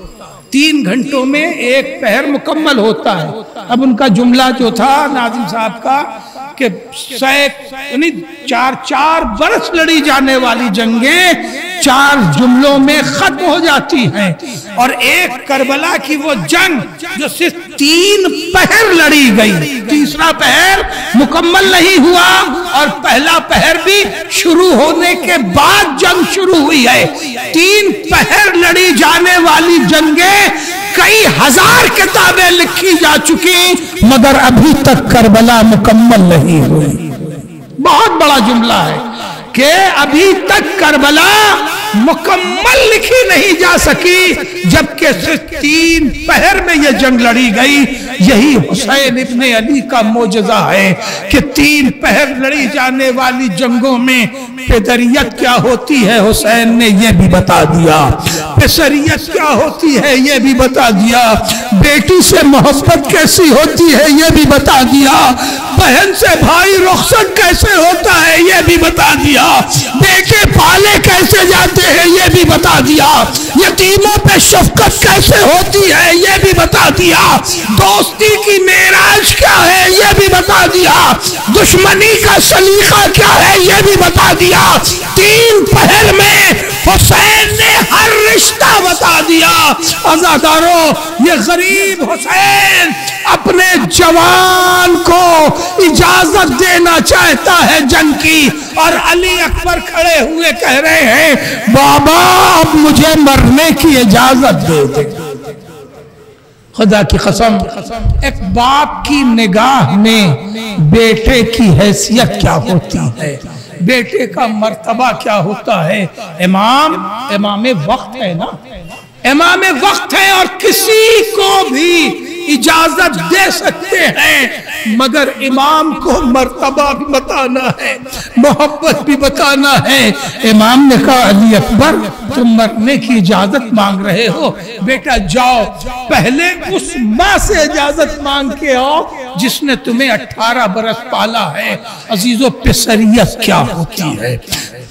3 گھنٹوں میں ایک پہر مکمل ہوتا ہے۔ اب ان کا جملہ جو تھا ناظم صاحب کا کہ 4 برس لڑی جانے والی جنگیں 4 جملوں میں ختم ہو جاتی ہیں، اور ایک کربلا کی وہ جنگ جو صرف 3 پہر لڑی گئی، تیسرا پہر مکمل نہیں ہوا اور پہلا پہر بھی شروع ہونے کے بعد جنگ شروع ہوئی ہے۔ 3 پہر لڑی جانے والی جنگیں کئی ہزار کتابیں لکھی جا چکی، مگر ابھی تک کربلا مکمل نہیں ہوئی۔ بہت بڑا جملہ ہے کہ ابھی تک کربلا مکمل لکھی نہیں جا سکی، جبکہ صرف 3 پہر میں یہ جنگ لڑی گئی۔ یہی حسین ابن علی کا معجزہ ہے کہ 3 پہر لڑی جانے والی جنگوں میں پدریت کیا ہوتی ہے حسین نے یہ بھی بتا دیا، پسریت کیا ہوتی ہے یہ بھی بتا دیا، بیٹی سے محبت کیسی ہوتی ہے یہ بھی بتا دیا، بہن سے بھائی رخصت کیسے ہوتا ہے یہ بھی بتا دیا، بیٹے پالے کیسے جاتے ہیں یہ بھی بتا دیا، یتیموں پہ شفقت کیسے ہوتی ہے یہ بھی بتا دیا، دوستی کی معراج کیا ہے یہ بھی بتا دیا، دشمنی کا سلیقہ کیا ہے یہ بھی بتا دیا۔ 3 پہر میں حسین نے ہر رشتہ بتا دیا۔ عزاداروں، یہ غریب حسین اپنے جوان کو اجازت دینا چاہتا ہے جنگ کی، اور علی اکبر کھڑے ہوئے کہہ رہے ہیں بابا اب مجھے مرنے کی اجازت دے دے۔ خدا کی قسم، ایک باپ کی نگاہ میں بیٹے کی حیثیت کیا ہوتی ہے، بیٹے کا مرتبہ کیا ہوتا ہے۔ امام وقت ہے نا، امام وقت ہے، اور کسی کو بھی اجازت دے سکتے ہیں، مگر امام کو مرتبہ بھی بتانا ہے، محبت بھی بتانا ہے۔ امام نے کہا علی اکبر تم مرنے کی اجازت مانگ رہے ہو، بیٹا جاؤ پہلے اس ماں سے اجازت مانگ کے آؤ جس نے تمہیں 18 برس پالا ہے۔ عزیزو، پسریت کیا ہوتی ہے،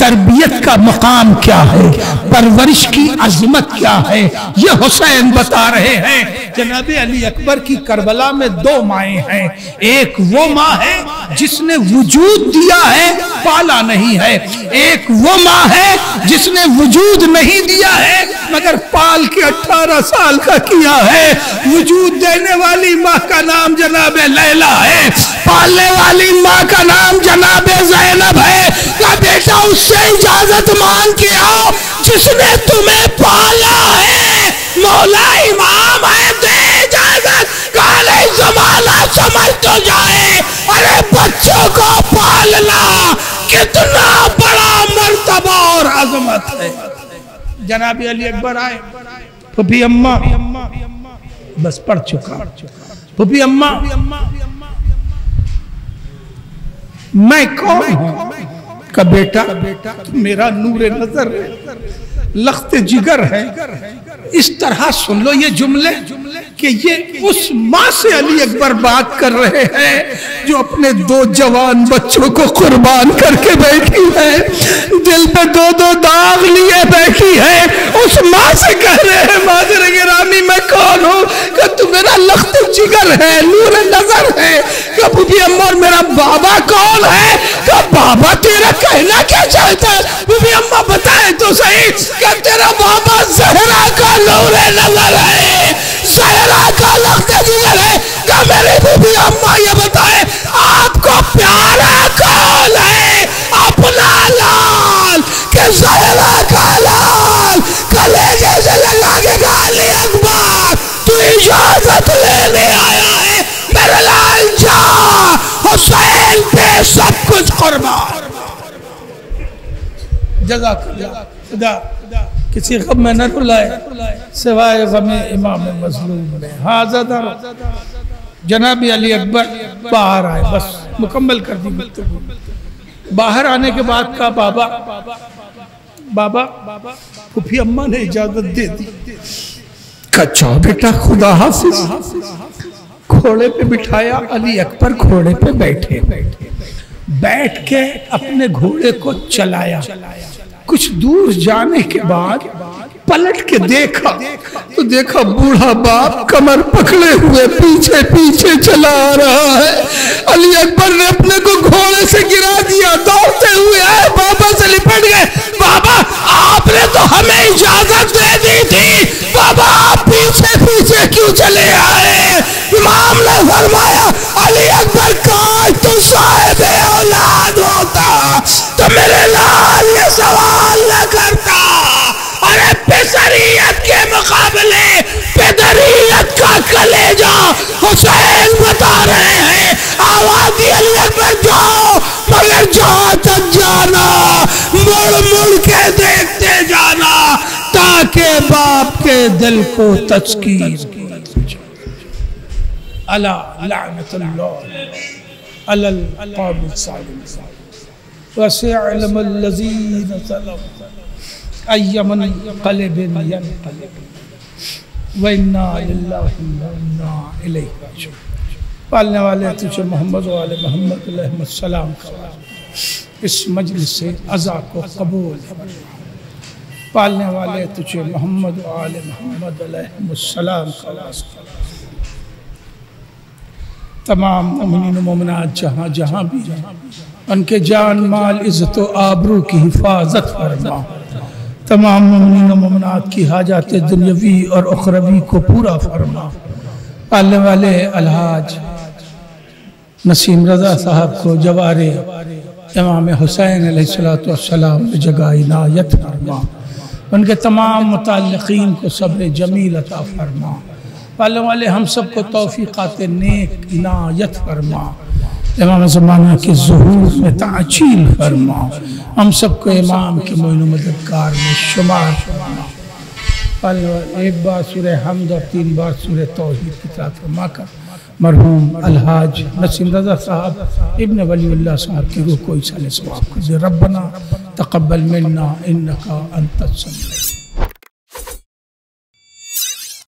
تربیت کا مقام کیا ہے، پرورش کی عظمت کیا ہے، یہ حسین بتا رہے ہیں۔ جناب علی اکبر کی کربلا میں دو مائیں ہیں، ایک وہ ماں ہے جس نے وجود دیا ہے پالا نہیں ہے، ایک وہ ماں ہے جس نے وجود نہیں دیا ہے مگر پال کے 18 سال کا کیا ہے۔ وجود دینے والی ماں کا نام جناب لیلا ہے، پالنے والی ماں کا نام جناب زینب ہے۔ کہ بیٹا اس سے اجازت مانگ کے آؤ جس نے تمہیں پالا ہے، مولا امام ہے، دے اجازت، کالے زمانہ سمجھ تو جائے۔ ارے بچوں کو پالنا کتنا بڑا مرتبہ اور عظمت ہے۔ جناب علی اکبر آئے، پھپھی اماں، بس پڑھ چکا، پھپھی اماں میں کون ہوں؟ کہ بیٹا میرا نور نظر ہے، لخت جگر ہے۔ اس طرح سن لو یہ جملے کہ یہ اس ماں سے علی اکبر بات کر رہے ہیں جو اپنے 2 جوان بچوں کو قربان کر کے بیٹھی ہے، دل پہ 2 داغ لیے بیٹھی ہے۔ اس ماں سے کہہ رہے ہیں مادر گرامی میں کون ہوں؟ کہ تو میرا لخت جگر ہے، نور نظر ہے۔ کہ بھوبی اماں اور میرا بابا کون ہے؟ کہ بابا تیرا کہنا کیا چاہتا ہے؟ بھوبی اماں بتائے تو صحیح کہ تیرا بابا زہرا کا نور نظر ہے، زہرا کا لخت جگر ہے۔ کہ میری بھوبی اماں یہ بتائے آپ کو پیارا کون ہے؟ اپنا لال کہ زہرا کا لال؟ کلیجے سے لگا کے کہا علی اکبر تو اجازت لینے آیا ہے، میرے لال جا، حسین پہ سب کچھ قربان۔ جزاک اللہ، خدا کسی غم میں نہ رلائے سوائے غم امام مظلوم میں۔ ہاں زدہ جناب علی اکبر باہر آئے، بس مکمل کر دی گفتگو۔ باہر آنے کے بعد کہا بابا پھپھی اماں نے اجازت دے دی۔ کچھا بیٹا خدا حافظ۔ گھوڑے پہ بٹھایا، علی اکبر گھوڑے پہ بیٹھے، بیٹھ کے اپنے گھوڑے کو چلایا۔ کچھ دور جانے کے بعد پلٹ کے دیکھا تو دیکھا بوڑھا باپ کمر پکڑے ہوئے پیچھے پیچھے چلا رہا ہے۔ علی اکبر نے اپنے کو گھوڑے سے گرا دیا، دوڑتے ہوئے آئے، بابا سے لپٹ گئے۔ بابا آپ نے تو ہمیں اجازت دے دی تھی، بابا آپ پیچھے پیچھے کیوں چلے آئے؟ امام نے فرمایا علی اکبر کاش تو صاحب اولاد ہوتا تو میرے لال یہ سوال نہ کرتا۔ ارے پسریت کے مقابلے پدریت کا کلیجہ حسین بتا رہے ہیں۔ آواز دی علی اکبر جاؤ، مگر جہاں تک جانا مڑ مڑ کے دیکھتے جانا تاکہ باپ کے دل کو تسکین الا لعنت اللہ علی القوم الظالمین وسيعلم الذين ظلموا أي منقلب ينقلب وإنا لله وإنا إليه راجعون۔ پالنے والے تجھے محمد و آل محمد علیہ السلام کا اس مجلس عزا کو قبول فرما۔ پالنے والے تجھے محمد و آل محمد علیہ السلام کا تمام مومنین و مومنات جہاں جہاں بھی ہیں ان کے جان مال عزت و آبرو کی حفاظت فرما۔ تمام مومنین و مومنات کی حاجات دنیاوی اور اخروی کو پورا فرما۔ پالنے والے الحاج نسیم رضا صاحب کو جوار امام حسین علیہ السلام جگہ عنایت فرما۔ ان کے تمام متعلقین کو صبر جمیل عطا فرما۔ پالنے والے ہم سب کو توفیقات نیک عنایت فرما۔ امام زمانہ کے ظہور میں تعجیل فرما۔ ہم سب کو امام کے معین و مددگار میں شمار فرما۔ پالنے والے ایک بار سورہ حمد اور 3 بار سورہ توحید کی تلاوت فرما کر مرحوم الحاج نسیم رضا صاحب ابن ولی اللہ صاحب کی روح کو ایصال ثواب کر دے۔ ربنا تقبل منا انکا انت السمیع